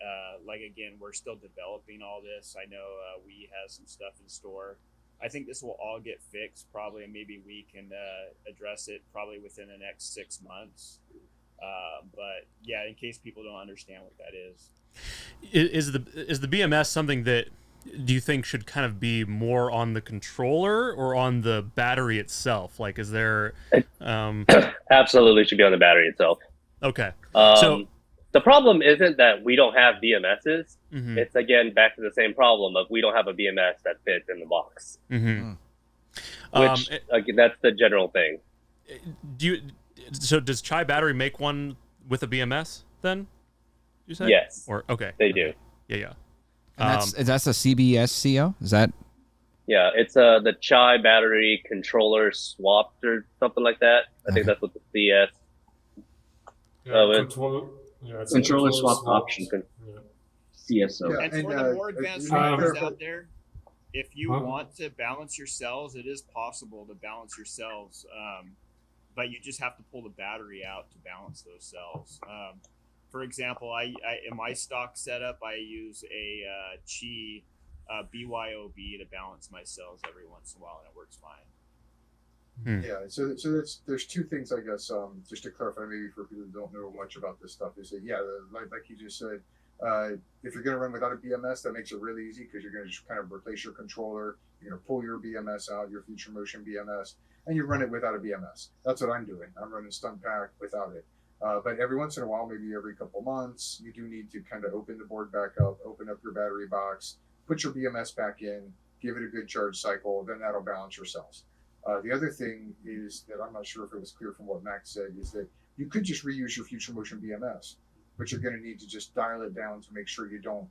like again, we're still developing all this. I know we have some stuff in store. I think this will all get fixed probably, and maybe we can address it probably within the next 6 months. But yeah, in case people don't understand what that is. Is the BMS something that do you think should kind of be more on the controller or on the battery itself? Like, is there absolutely should be on the battery itself. Okay. So the problem isn't that we don't have BMSs. It's again back to the same problem of we don't have a BMS that fits in the box. Which that's the general thing. So does Chai Battery make one with a BMS then? You say? Yes. Or okay. They do. Yeah. And that's a CBSCO? Is that? Yeah, it's the Chai Battery controller swapped or something like that. I think that's what the CS. Controller swap option. CSO. And for the more advanced riders out there, if you want to balance your cells, it is possible to balance your cells. But you just have to pull the battery out to balance those cells. For example, I in my stock setup, I use a Qi BYOB to balance my cells every once in a while, and it works fine. Yeah, so there's two things, I guess, just to clarify, maybe for people who don't know much about this stuff, is that, yeah, like you just said, if you're going to run without a BMS, that makes it really easy because you're going to just kind of replace your controller, you're going to pull your BMS out, your Future Motion BMS, and you run it without a BMS. That's what I'm doing. I'm running Stun Pack without it. But every once in a while, maybe every couple months, you do need to kind of open the board back up, open up your battery box, put your BMS back in, give it a good charge cycle, then that'll balance your cells. The other thing is that I'm not sure if it was clear from what Max said, is that you could just reuse your Future Motion BMS, but you're going to need to just dial it down to make sure you don't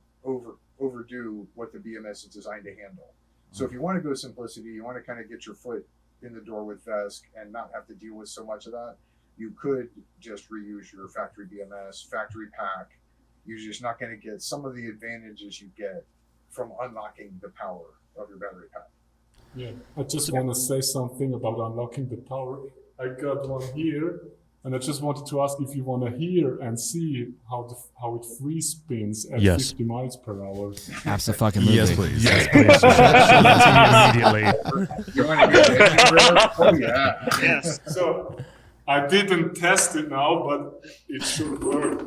overdo what the BMS is designed to handle. So if you want to go simplicity, you want to kind of get your foot in the door with VESC and not have to deal with so much of that, you could just reuse your factory BMS, factory pack. You're just not going to get some of the advantages you get from unlocking the power of your battery pack. Yeah, I just want to say something about unlocking the power. I got one here, and I just wanted to ask if you want to hear and see how it free spins at 50 miles per hour. Absolutely. Yes, please. Yes, please. Show that to me immediately. You want to get oh, yeah. Yes. So I didn't test it now, but it should work.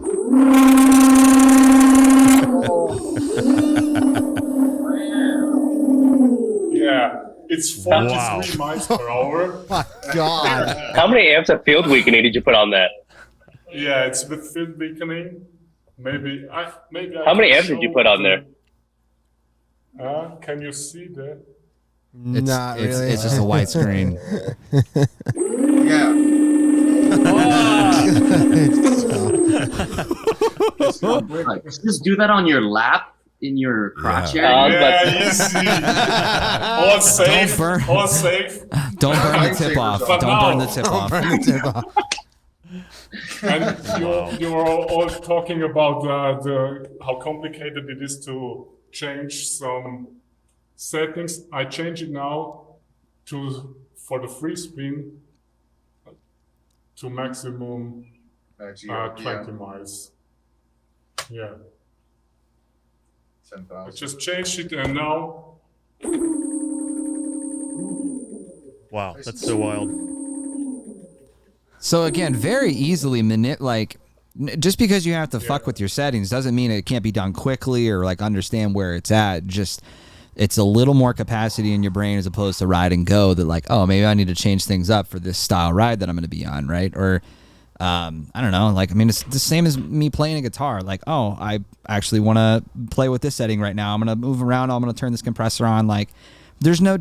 Yeah. It's 43 miles per hour. My God. How many amps of field weakening did you put on that? Yeah, it's with field weakening. Maybe I How many amps did you put on there? Can you see that? Not really. It's just a white screen. Yeah. Like, just do that on your lap in your crotch area. All safe. All safe. Don't burn the tip off. But Don't burn the tip off. Burn the tip off. And you're all talking about how complicated it is to change some settings. I change it now for the free spin to maximum 20 miles. Yeah. 10,000. I just changed it, and now. Wow, that's so wild. So again, very easily just because you have to fuck with your settings doesn't mean it can't be done quickly or like understand where it's at. Just it's a little more capacity in your brain as opposed to ride and go that like, oh, maybe I need to change things up for this style ride that I'm going to be on, right? Or I don't know, like, I mean, it's the same as me playing a guitar. Like, oh, I actually want to play with this setting right now. I'm going to move around. I'm going to turn this compressor on. Like, there's no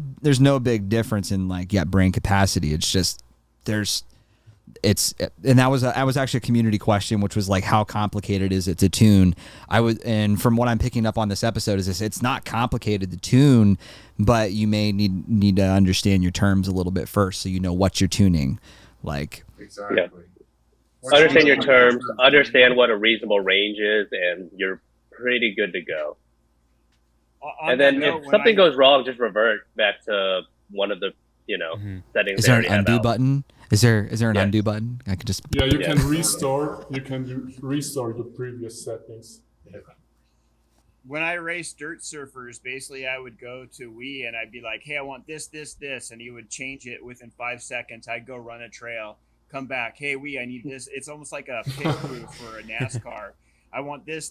big difference in like, brain capacity. It's just, and that was actually a community question, which was like, how complicated is it to tune? And from what I'm picking up on this episode is it's not complicated to tune, but you may need to understand your terms a little bit first, so you know what you're tuning. Like, Exactly. Yeah. Understand your terms, understand what a reasonable range is, and you're pretty good to go. And then if something goes wrong, just revert back to one of the settings. Is there an undo button? Is there an undo button? I could just you can restore. You can restore the previous settings. When I raced dirt surfers, basically I would go to Wii and I'd be like, hey, I want this, and he would change it within 5 seconds. I'd go run a trail, come back, hey, Wii, I need this. It's almost like a pit crew for a NASCAR. I want this,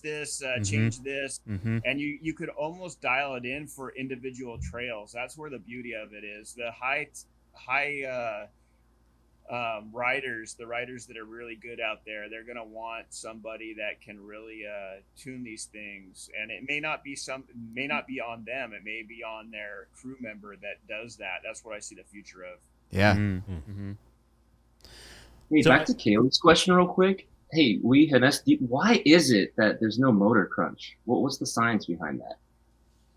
change this. Mm-hmm. And you could almost dial it in for individual trails. That's where the beauty of it is. The high riders, the riders that are really good out there, they're going to want somebody that can really tune these things. And it may not be on them. It may be on their crew member that does that. That's what I see the future of. Yeah. Mm-hmm. Hey, back to Caleb's question real quick. Hey, we had SD. Why is it that there's no motor crunch? What's the science behind that?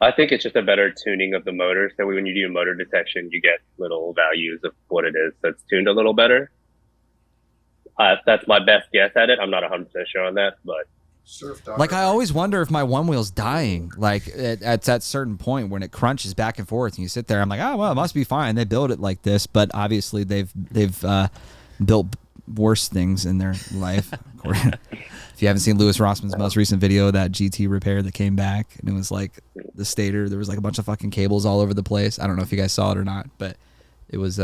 I think it's just a better tuning of the motor. So when you do motor detection, you get little values of what it is that's tuned a little better. That's my best guess at it. I'm not 100% sure on that, but like I always wonder if my one wheel's dying. Like at that certain point when it crunches back and forth, and you sit there, I'm like, oh well, it must be fine. They build it like this, but obviously they've built worse things in their life. If you haven't seen Louis Rossman's most recent video, that GT repair that came back, and it was like the stator, there was like a bunch of fucking cables all over the place. I don't know if you guys saw it or not, but it was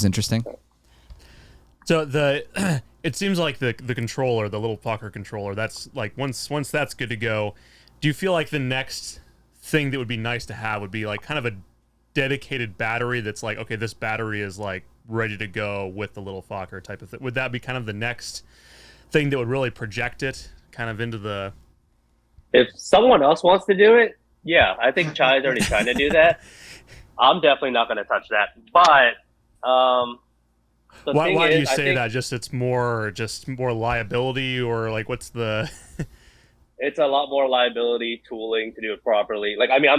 interesting. So it seems like the controller, the little Fokker controller, that's like once that's good to go, do you feel like the next thing that would be nice to have would be like kind of a dedicated battery that's like, okay, this battery is like ready to go with the little Fokker type of thing? Would that be kind of the next thing that would really project it kind of into the... If someone else wants to do it, yeah, I think Chai's already trying to do that. I'm definitely not going to touch that. But why do you say that? Just it's more liability, or like what's the... It's a lot more liability tooling to do it properly. Like, I mean,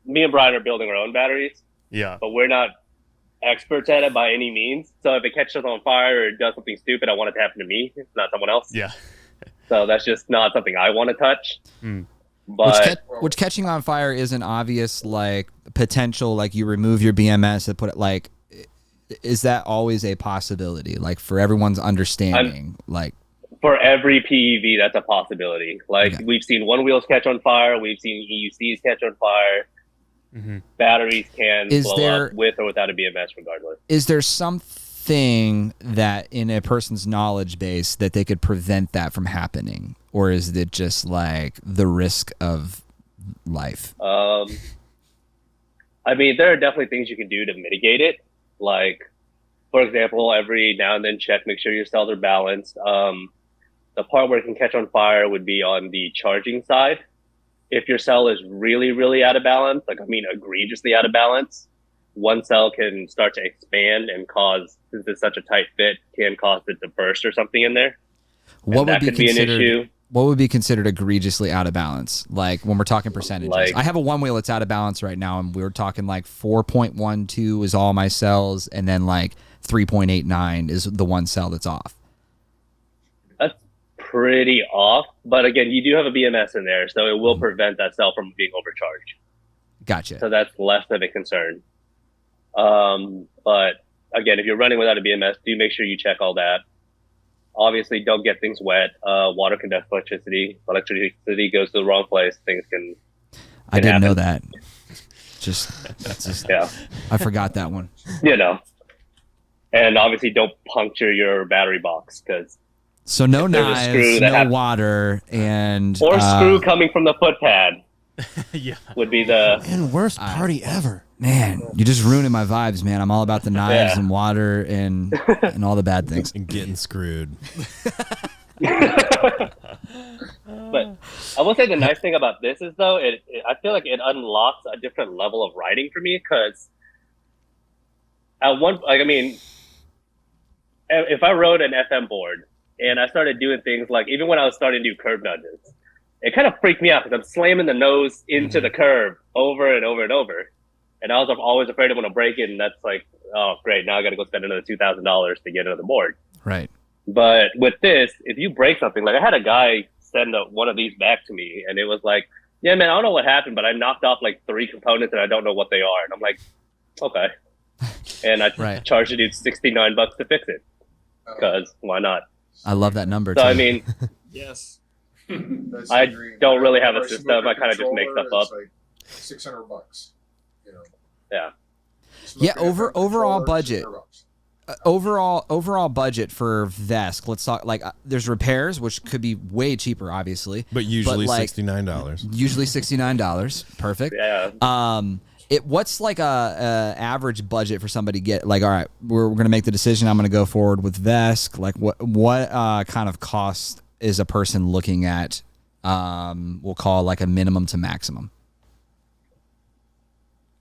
me and Brian are building our own batteries. Yeah. But we're not experts at it by any means. So if it catches on fire or does something stupid, I want it to happen to me, not someone else. Yeah. So that's just not something I want to touch. But which catching on fire is an obvious like potential, like you remove your BMS and put it like, is that always a possibility? Like for everyone's understanding, like for every PEV, that's a possibility. Like we've seen one wheels catch on fire. We've seen EUCs catch on fire. Mm-hmm. Batteries can blow up with or without a BMS regardless. Is there something that in a person's knowledge base that they could prevent that from happening? Or is it just like the risk of life? I mean, there are definitely things you can do to mitigate it. Like, for example, every now and then make sure your cells are balanced. The part where it can catch on fire would be on the charging side. If your cell is really, really out of balance, like, I mean, egregiously out of balance, one cell can start to expand and cause, since it's such a tight fit, can cause it to burst or something in there. What and would that be could be an considered? issue. What would be considered egregiously out of balance? Like when we're talking percentages. Like- I have a one wheel that's out of balance right now, and we were talking like 4.12 is all my cells, and then like 3.89 is the one cell that's off. That's pretty off, but again, you do have a BMS in there, so it will prevent that cell from being overcharged. Gotcha. So that's less of a concern. But again, if you're running without a BMS, do make sure you check all that. Obviously, don't get things wet. Water conducts electricity. Electricity goes to the wrong place. Things can I didn't know happen. that. Just Yeah, I forgot that one. you know. And obviously, don't puncture your battery box because So no If there's a knives, screw that no has- water, and or screw coming from the foot pad Yeah. would be the And worst party ever. Man, you're just ruining my vibes, man. I'm all about the knives Yeah. and water and all the bad things. And getting screwed. But I will say the nice thing about this is though, I feel like it unlocks a different level of writing for me because if I wrote an FM board and I started doing things like even when I was starting to do curve nudges, it kind of freaked me out because I'm slamming the nose into the curve over and over and over, and I was always afraid I'm going to break it, and that's like, oh great, now I got to go spend another $2,000 to get another board. Right. But with this, if you break something, like I had a guy send one of these back to me, and it was like, yeah, man, I don't know what happened, but I knocked off like 3 components, and I don't know what they are. And I'm like, okay. And I Right. charged the dude $69 to fix it, because why not? I love that number. So too. I mean, Yes. That's I the dream. don't really have a Whenever I system. smoke a I kinda just make controller, stuff it's up. Like $600, you know. yeah. Yeah, Smoking a overall controller, budget. $600. Overall budget for VESC. Let's talk like there's repairs, which could be way cheaper, obviously, But usually like, $69. Usually $69. Perfect. Yeah. What's like a average budget for somebody to get like, all right, we're gonna make the decision. I'm gonna go forward with VESC. Like what kind of cost is a person looking at? We'll call like a minimum to maximum.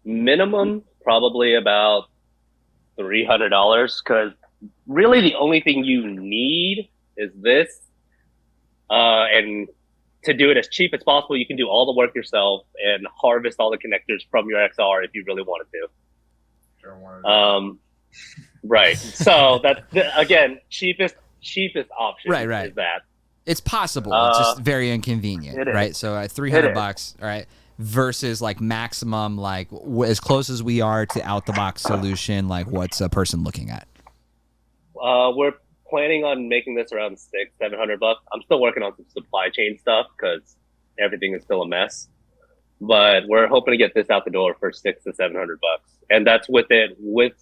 Minimum, probably about $300, because really the only thing you need is this. And to do it as cheap as possible, you can do all the work yourself and harvest all the connectors from your XR if you really wanted to. Don't want to Right. So that's again cheapest option. Right. Is that It's possible. It's just very inconvenient, it is. right? So It $300, all right, versus like maximum, like as close as we are to out the box solution. Like, what's a person looking at? we're planning on making this around $600-700. I'm still working on some supply chain stuff because everything is still a mess. But we're hoping to get this out the door for $600 to $700, and that's with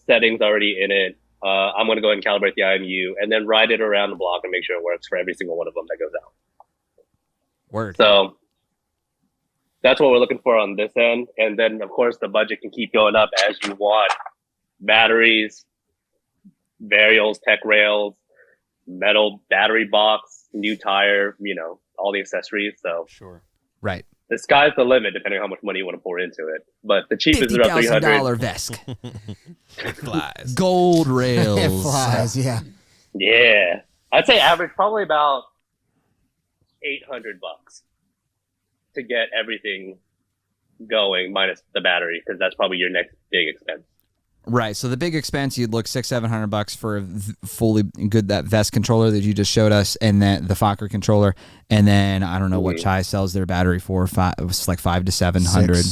settings already in it. I'm going to go ahead and calibrate the IMU and then ride it around the block and make sure it works for every single one of them that goes out. Word. So that's what we're looking for on this end. And then, of course, the budget can keep going up as you want. Batteries, varials, tech rails, metal battery box, new tire, all the accessories. So Sure. Right. the sky's the limit, depending on how much money you want to pour into it. But the cheapest is about $300. $50,000 VESC. It flies. Gold rails. It flies, yeah. Yeah. I'd say average probably about $800 to get everything going minus the battery, because that's probably your next big expense. Right. So the big expense, you'd look $600-700 for a fully good that VESC controller that you just showed us, and then the Fokker controller, and then I don't know what Chai sells their battery for. It was like $500 to $700.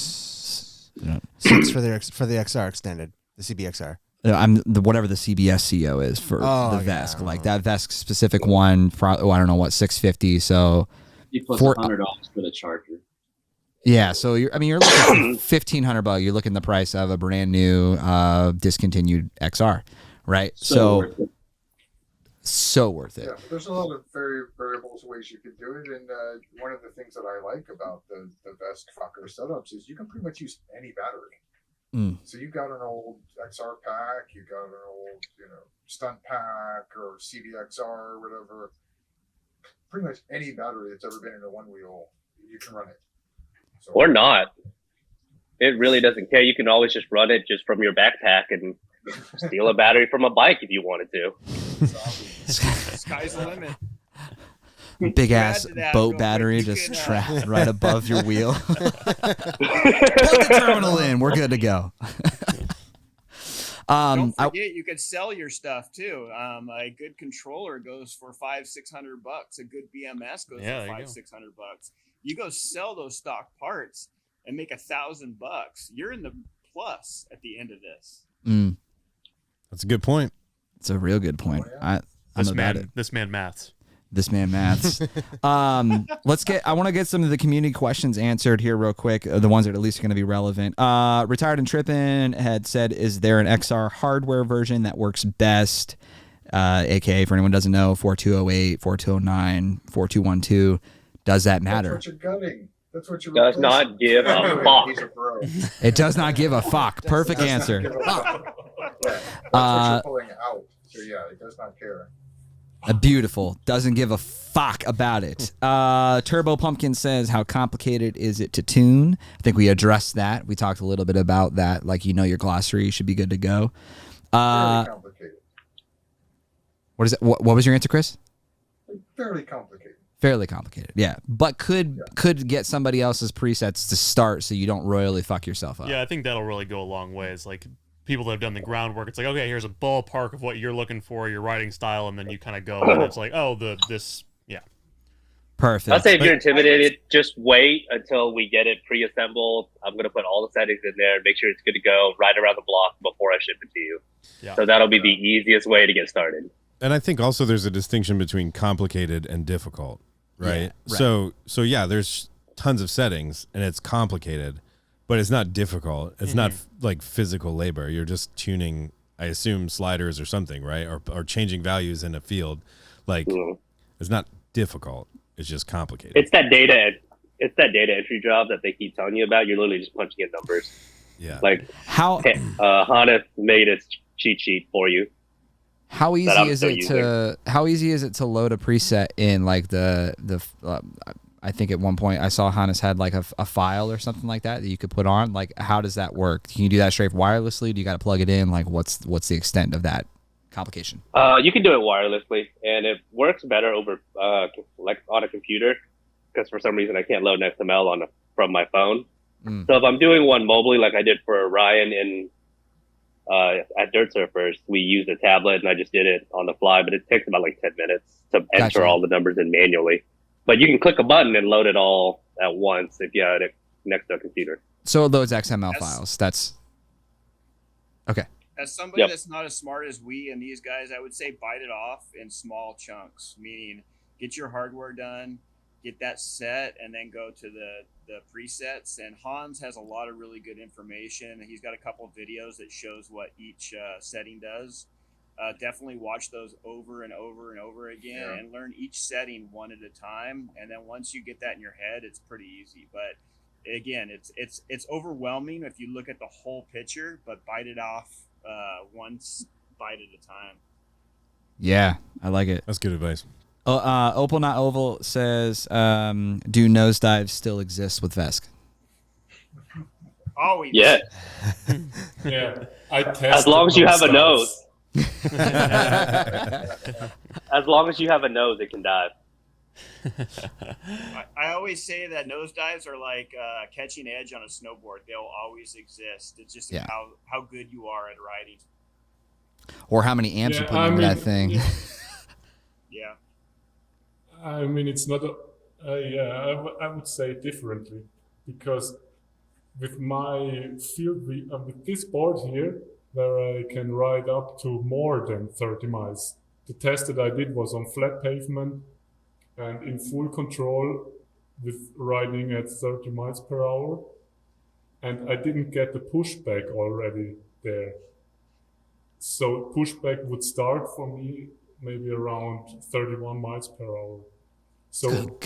Six for the XR extended, the CBXR. Whatever the CBS CO is for the VESC, yeah. like that VESC specific one. I don't know what, $650. So You plus For- $100 for the charger. yeah, so you're looking at $1,500. You're looking at the price of a brand new discontinued XR, right? So worth it. so worth it. Yeah, but there's a lot of very variables ways you could do it, and one of the things that I like about the VESC Fokker setups is you can pretty much use any battery. So you got an old XR pack, you got an old stunt pack or CBXR or whatever. Pretty much any battery that's ever been in a one wheel, you can run it. So, Or not. It really doesn't care. You can always just run it just from your backpack and steal a battery from a bike if you wanted to. Sky's the limit. big ass To add to that, boat real quick, battery you just can, strapped right above your wheel. Plug the terminal in. We're good to go. Don't forget, you could sell your stuff too. A good controller goes for $500-600. A good BMS goes for $500-600. You go sell those stock parts and make $1,000. You're in the plus at the end of this. That's a good point. It's a real good point. This man maths. This man maths. I want to get some of the community questions answered here real quick. The ones that at least are going to be relevant. Retired and Trippin' had said, is there an XR hardware version that works best? AKA, for anyone who doesn't know, 4208, 4209, 4212. Does that matter? That's what you're gutting. That's what you're Does not give a fuck. He's a bro. It does not give a fuck. Perfect answer. That's what you're pulling out. So yeah, it does not care. Beautiful. Doesn't give a fuck about it. Turbo Pumpkin says, how complicated is it to tune? I think we addressed that. We talked a little bit about that. Like, your glossary should be good to go. Very complicated. What is it? What was your answer, Chris? Fairly complicated. Fairly complicated. Yeah. But could get somebody else's presets to start so you don't royally fuck yourself up. Yeah, I think that'll really go a long way. It's like people that have done the groundwork. It's like, okay, here's a ballpark of what you're looking for, your writing style, and then you kind of go, and it's like, oh, yeah. Perfect. I'd say if you're intimidated, just wait until we get it pre-assembled. I'm going to put all the settings in there, make sure it's good to go right around the block before I ship it to you. Yeah. So that'll be the easiest way to get started. And I think also there's a distinction between complicated and difficult, right? So yeah, there's tons of settings, and it's complicated. But it's not difficult. It's not like physical labor. You're just tuning, I assume, sliders or something, right? Or changing values in a field. Like, it's not difficult. It's just complicated. It's that data entry job that they keep telling you about. You're literally just punching in numbers. Yeah. Like Hannes made a cheat sheet for you. How easy is it to load a preset in like I think at one point I saw Hannes had like a file or something like that you could put on. Like, how does that work? Can you do that straight wirelessly? Do you got to plug it in? Like, what's the extent of that complication? You can do it wirelessly, and it works better over like on a computer, because for some reason I can't load an XML from my phone. So if I'm doing one mobily, like I did for Ryan at Dirt Surfers, we used a tablet, and I just did it on the fly. But it takes about like 10 minutes to enter all the numbers in manually. But you can click a button and load it all at once if you have it next to a computer. So it loads XML files. That's okay. As somebody that's not as smart as we and these guys, I would say bite it off in small chunks, meaning get your hardware done, get that set, and then go to the presets. And Hans has a lot of really good information. He's got a couple of videos that shows what each setting does. Definitely watch those over and over and over again and learn each setting one at a time. And then once you get that in your head, it's pretty easy. But again, it's overwhelming if you look at the whole picture, but bite it off one bite at a time. Yeah, I like it. That's good advice. Opal Not Oval says, do nosedives still exist with VESC? Always. Yeah. Yeah. As long as you have a nose. As long as you have a nose, it can dive. I always say that nosedives are like catching edge on a snowboard. They'll always exist. It's just how good you are at riding. Or how many amps you put into that thing. Yeah. I mean, it's not I would say differently, because with my field, with this board here, where I can ride up to more than 30 miles. The test that I did was on flat pavement and in full control with riding at 30 miles per hour. And I didn't get the pushback already there. So pushback would start for me maybe around 31 miles per hour. So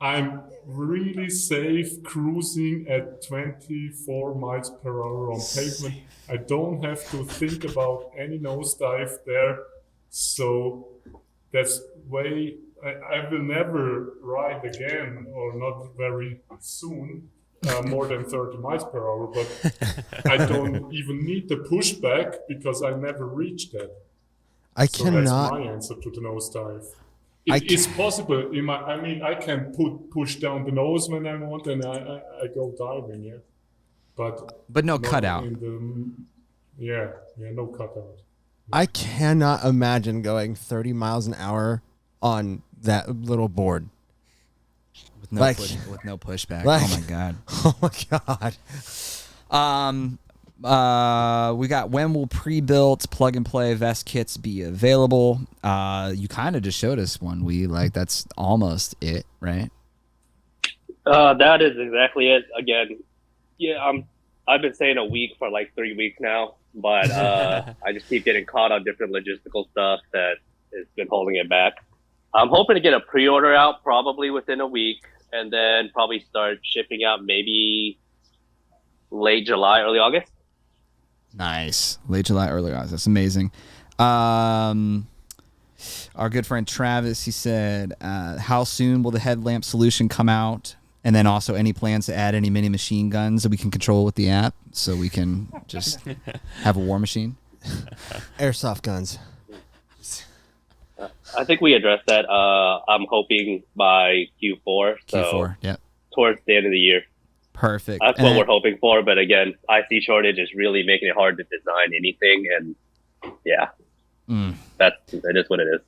I'm really safe cruising at 24 miles per hour on pavement. I don't have to think about any nosedive there. So that's way, I will never ride again, or not very soon, more than 30 miles per hour. But I don't even need the pushback because I never reached that. I so cannot. That's my answer to the nosedive. It's possible. I mean, I can push down the nose when I want, and I go diving, yeah. But no not cutout. Yeah, no cutout. I cannot imagine going 30 miles an hour on that little board. With no pushback. Oh my god. Oh my god. We got, when will pre-built plug and play VESC kits be available? You kind of just showed us one. That's almost it, right? That is exactly it. Again, yeah, I've been saying a week for like 3 weeks now, but I just keep getting caught on different logistical stuff that has been holding it back. I'm hoping to get a pre-order out probably within a week, and then probably start shipping out maybe late July, early August. Nice. Late July, early August. That's amazing. Our good friend Travis, he said, how soon will the headlamp solution come out? And then also, any plans to add any mini machine guns that we can control with the app, so we can just have a war machine? Airsoft guns. I think we addressed that. I'm hoping by Q4. So Q4, yep. Towards the end of the year. Perfect. That's what we're hoping for. But again, IC shortage is really making it hard to design anything. And yeah, that is what it is.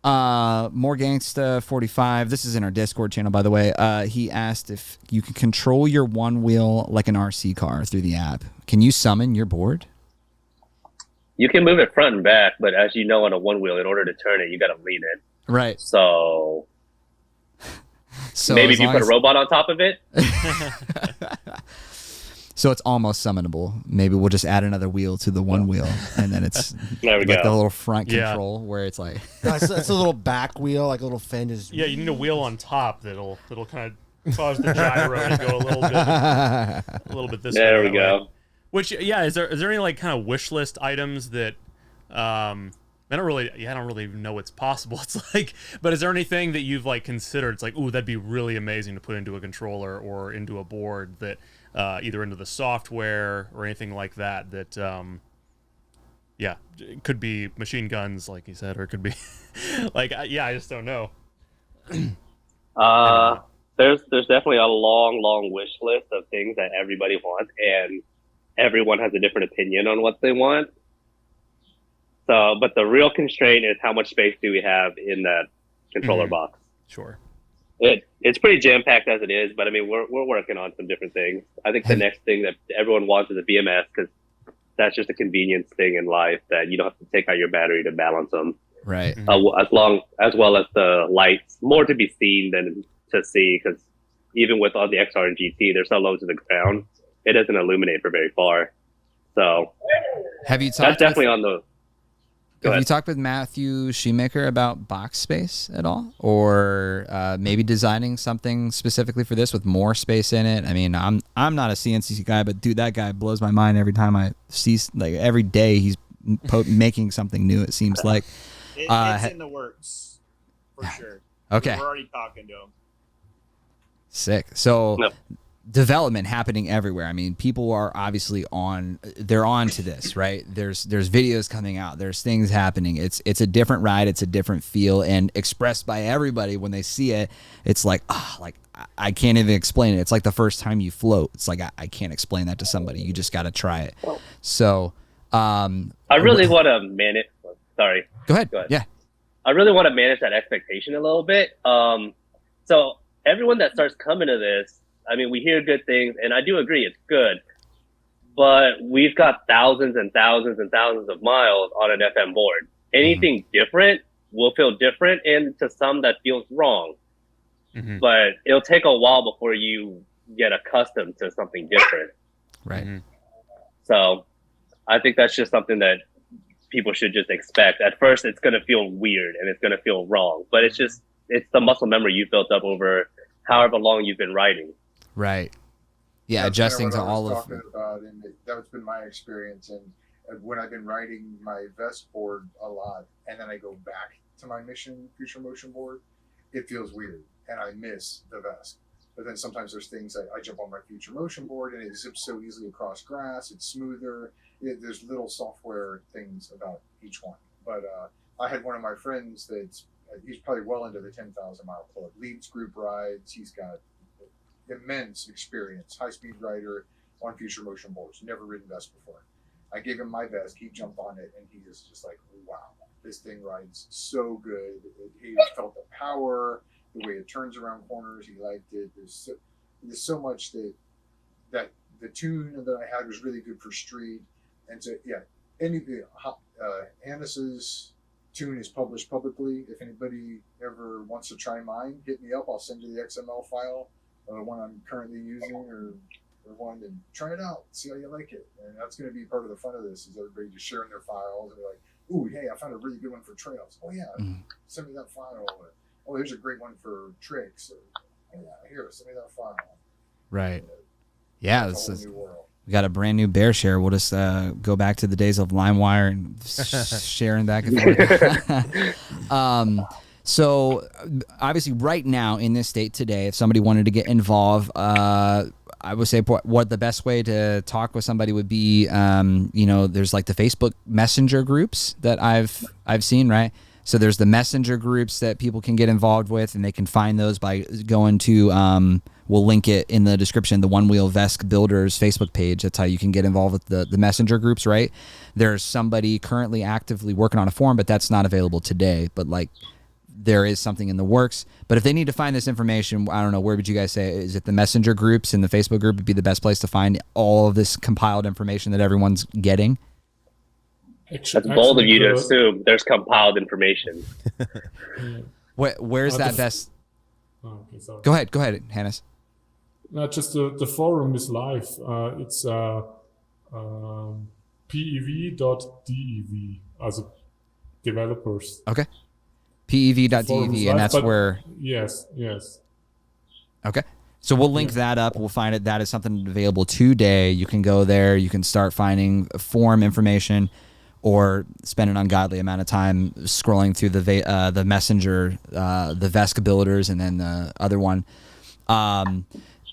More Gangsta 45. This is in our Discord channel, by the way. He asked if you can control your one wheel like an RC car through the app. Can you summon your board? You can move it front and back, but as you know, on a one wheel, in order to turn it, you got to lean it. Right. So maybe if you put a robot on top of it. So it's almost summonable. Maybe we'll just add another wheel to the one wheel, and then it's there we like go. the little front control where it's like it's a little back wheel, like a little fin. Yeah, you need a wheel on top that'll kind of cause the gyro to go a little bit this way. There we go. Way. Which, yeah, is there any like kind of wish list items that I don't really even know what's possible. It's like, but is there anything that you've like considered? It's like, ooh, that'd be really amazing to put into a controller or into a board that either into the software or anything like that. That it could be machine guns, like you said, or it could be like, I just don't know. There's definitely a long wish list of things that everybody wants, and everyone has a different opinion on what they want. So, but the real constraint is how much space do we have in that controller box? Sure. It's pretty jam-packed as it is, but I mean, we're working on some different things. I think the next thing that everyone wants is a BMS, because that's just a convenience thing in life that you don't have to take out your battery to balance them. Right. As well as the lights, more to be seen than to see, because even with all the XR and GT, they're so low to the ground, it doesn't illuminate for very far. So have you talked? That's definitely on the. Have you talked with Matthew Shoemaker about box space at all, or maybe designing something specifically for this with more space in it? I mean, I'm not a CNC guy, but dude, that guy blows my mind every time I see, like, every day he's making something new. It seems like it's in the works for sure. Okay, we're already talking to him. Sick. So. No. Development happening everywhere. I mean, people are obviously they're on to this, right? There's videos coming out, there's things happening. It's a different ride, it's a different feel, and expressed by everybody when they see it. It's like, I can't even explain it. It's like the first time you float. It's like, I can't explain that to somebody. You just got to try it. So, I really want to manage. Sorry. Go ahead. Yeah. I really want to manage that expectation a little bit. So everyone that starts coming to this, I mean, we hear good things, and I do agree it's good, but we've got thousands and thousands and thousands of miles on an FM board. Anything different will feel different, and to some that feels wrong. But it'll take a while before you get accustomed to something different. Right. So I think that's just something that people should just expect. At first, it's going to feel weird, and it's going to feel wrong, but it's the muscle memory you've built up over however long you've been riding. Right. Yeah, adjusting to all of about, and that's been my experience. And when I've been riding my VESC board a lot, and then I go back to my future motion board, it feels weird, and I miss the VESC. But then sometimes there's things that I jump on my future motion board, and it zips so easily across grass. It's smoother. There's little software things about each one. But I had one of my friends that he's probably well into the 10,000 mile club. Leads group rides. He's got immense experience. High speed rider on future motion boards. Never ridden VESC before. I gave him my VESC. He jumped on it, and he is just like, wow, this thing rides so good. He felt the power, the way it turns around corners. He liked it. There's so much that the tune that I had was really good for street. And so, yeah, Hannes's tune is published publicly. If anybody ever wants to try mine, hit me up. I'll send you the XML file, the one I'm currently using, or one, and try it out. See how you like it. And that's going to be part of the fun of this, is everybody just sharing their files and be like, ooh, hey, I found a really good one for trails. Oh, yeah, send me that file. Or, oh, there's a great one for tricks. Or, oh, yeah, here, send me that file. Right. Yeah, It's a whole new world. we got a brand new bear share. We'll just go back to the days of LimeWire and sharing back and forth. So obviously right now in this state today, if somebody wanted to get involved, I would say what the best way to talk with somebody would be, there's like the Facebook Messenger groups that I've seen, right? So there's the Messenger groups that people can get involved with, and they can find those by going to, we'll link it in the description, the Onewheel VESC Builders Facebook page. That's how you can get involved with the Messenger groups, right? There's somebody currently actively working on a forum, but that's not available today. But like, there is something in the works. But if they need to find this information, I don't know, where would you guys say? Is it the Messenger groups and the Facebook group would be the best place to find all of this compiled information that everyone's getting? That's bold of you to assume there's compiled information. Where's that best? Oh, okay, sorry. Go ahead, Hannes. No, just the forum is live. It's pev.dev, as developers. Okay. pev.dev, and that's where. Yes. Okay. So we'll link that up. We'll find it. That is something available today. You can go there. You can start finding forum information, or spend an ungodly amount of time scrolling through the Messenger, the VESC Builders, and then the other one.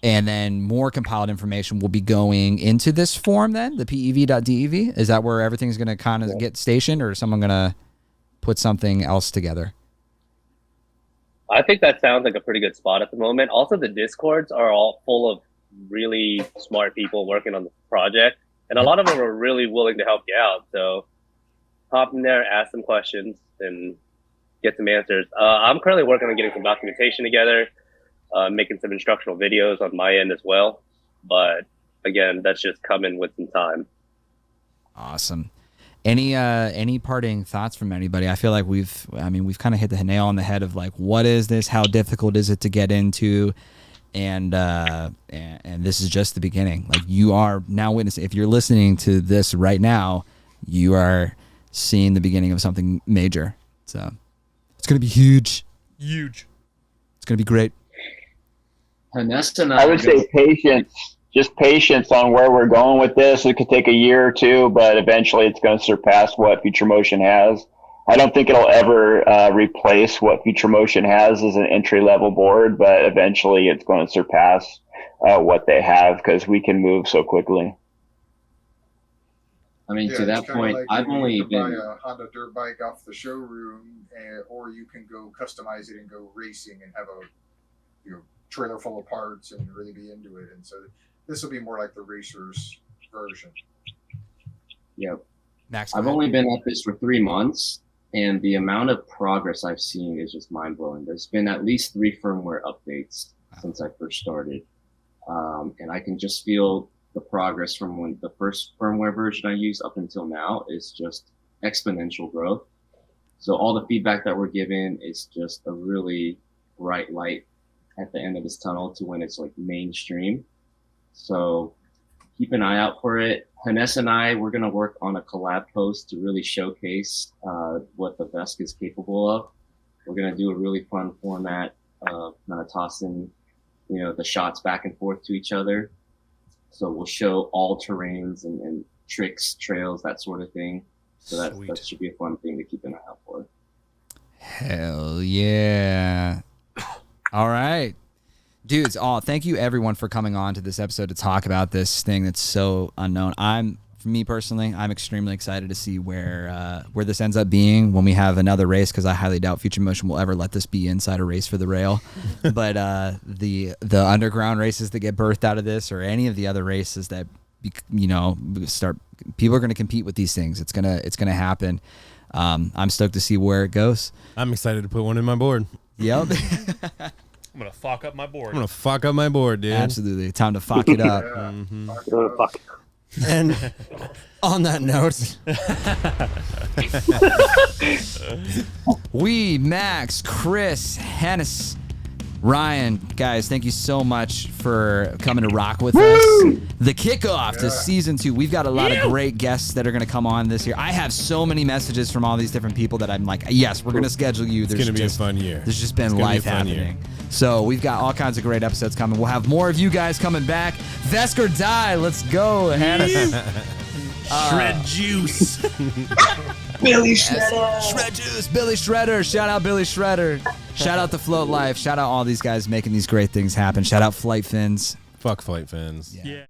And then more compiled information will be going into this form then, the pev.dev. Is that where everything's going to kind of get stationed, or is someone going to put something else together? I think that sounds like a pretty good spot at the moment. Also, the Discords are all full of really smart people working on the project, and a lot of them are really willing to help you out. So hop in there, ask some questions, and get some answers. I'm currently working on getting some documentation together, making some instructional videos on my end as well. But again, that's just coming with some time. Awesome. Any parting thoughts from anybody? I feel like we've kind of hit the nail on the head of like, what is this? How difficult is it to get into? And this is just the beginning. Like, you are now witnessing. If you're listening to this right now, you are seeing the beginning of something major. So it's going to be huge. Huge. It's going to be great. I would say patience. Just patience on where we're going with this. It could take a year or two, but eventually it's going to surpass what Future Motion has. I don't think it'll ever replace what Future Motion has as an entry-level board, but eventually it's going to surpass what they have, because we can move so quickly. I mean, to that point, like I've only you can been... buy a Honda dirt bike off the showroom, or you can go customize it and go racing and have a trailer full of parts and really be into it. And so this will be more like the racer's version. Yep. Max, I've only been at this for 3 months, and the amount of progress I've seen is just mind-blowing. There's been at least 3 firmware updates since I first started. And I can just feel the progress from when the first firmware version I used up until now is just exponential growth. So all the feedback that we're given is just a really bright light at the end of this tunnel to when it's like mainstream. So keep an eye out for it. Hannes and I, we're going to work on a collab post to really showcase what the VESC is capable of. We're going to do a really fun format of kind of tossing, the shots back and forth to each other. So we'll show all terrains and tricks, trails, that sort of thing. So that should be a fun thing to keep an eye out for. Hell yeah. All right. Dudes, thank you everyone for coming on to this episode to talk about this thing that's so unknown. I'm For me personally, I'm extremely excited to see where this ends up being when we have another race, because I highly doubt Future Motion will ever let this be inside a race for the rail. But the underground races that get birthed out of this, or any of the other races that start, people are going to compete with these things. It's gonna happen. I'm stoked to see where it goes. I'm excited to put one in my board. Yep. I'm gonna fuck up my board. I'm gonna fuck up my board, dude. Absolutely, time to fuck it up. Fuck. And on that note, we, Max, Chris, Hennis, Ryan, guys, thank you so much for coming to rock with us. The kickoff to season 2. We've got a lot of great guests that are going to come on this year. I have so many messages from all these different people that I'm like, yes, we're going to schedule you. It's going to be a fun year. There's just been life happening. So we've got all kinds of great episodes coming. We'll have more of you guys coming back. VESC or die. Let's go, Hannah. Shred juice. Billy Shredder. Shred juice. Billy Shredder. Shout out Billy Shredder. Shout out to Float Life. Shout out all these guys making these great things happen. Shout out Flight Fins. Fuck Flight Fins. Yeah.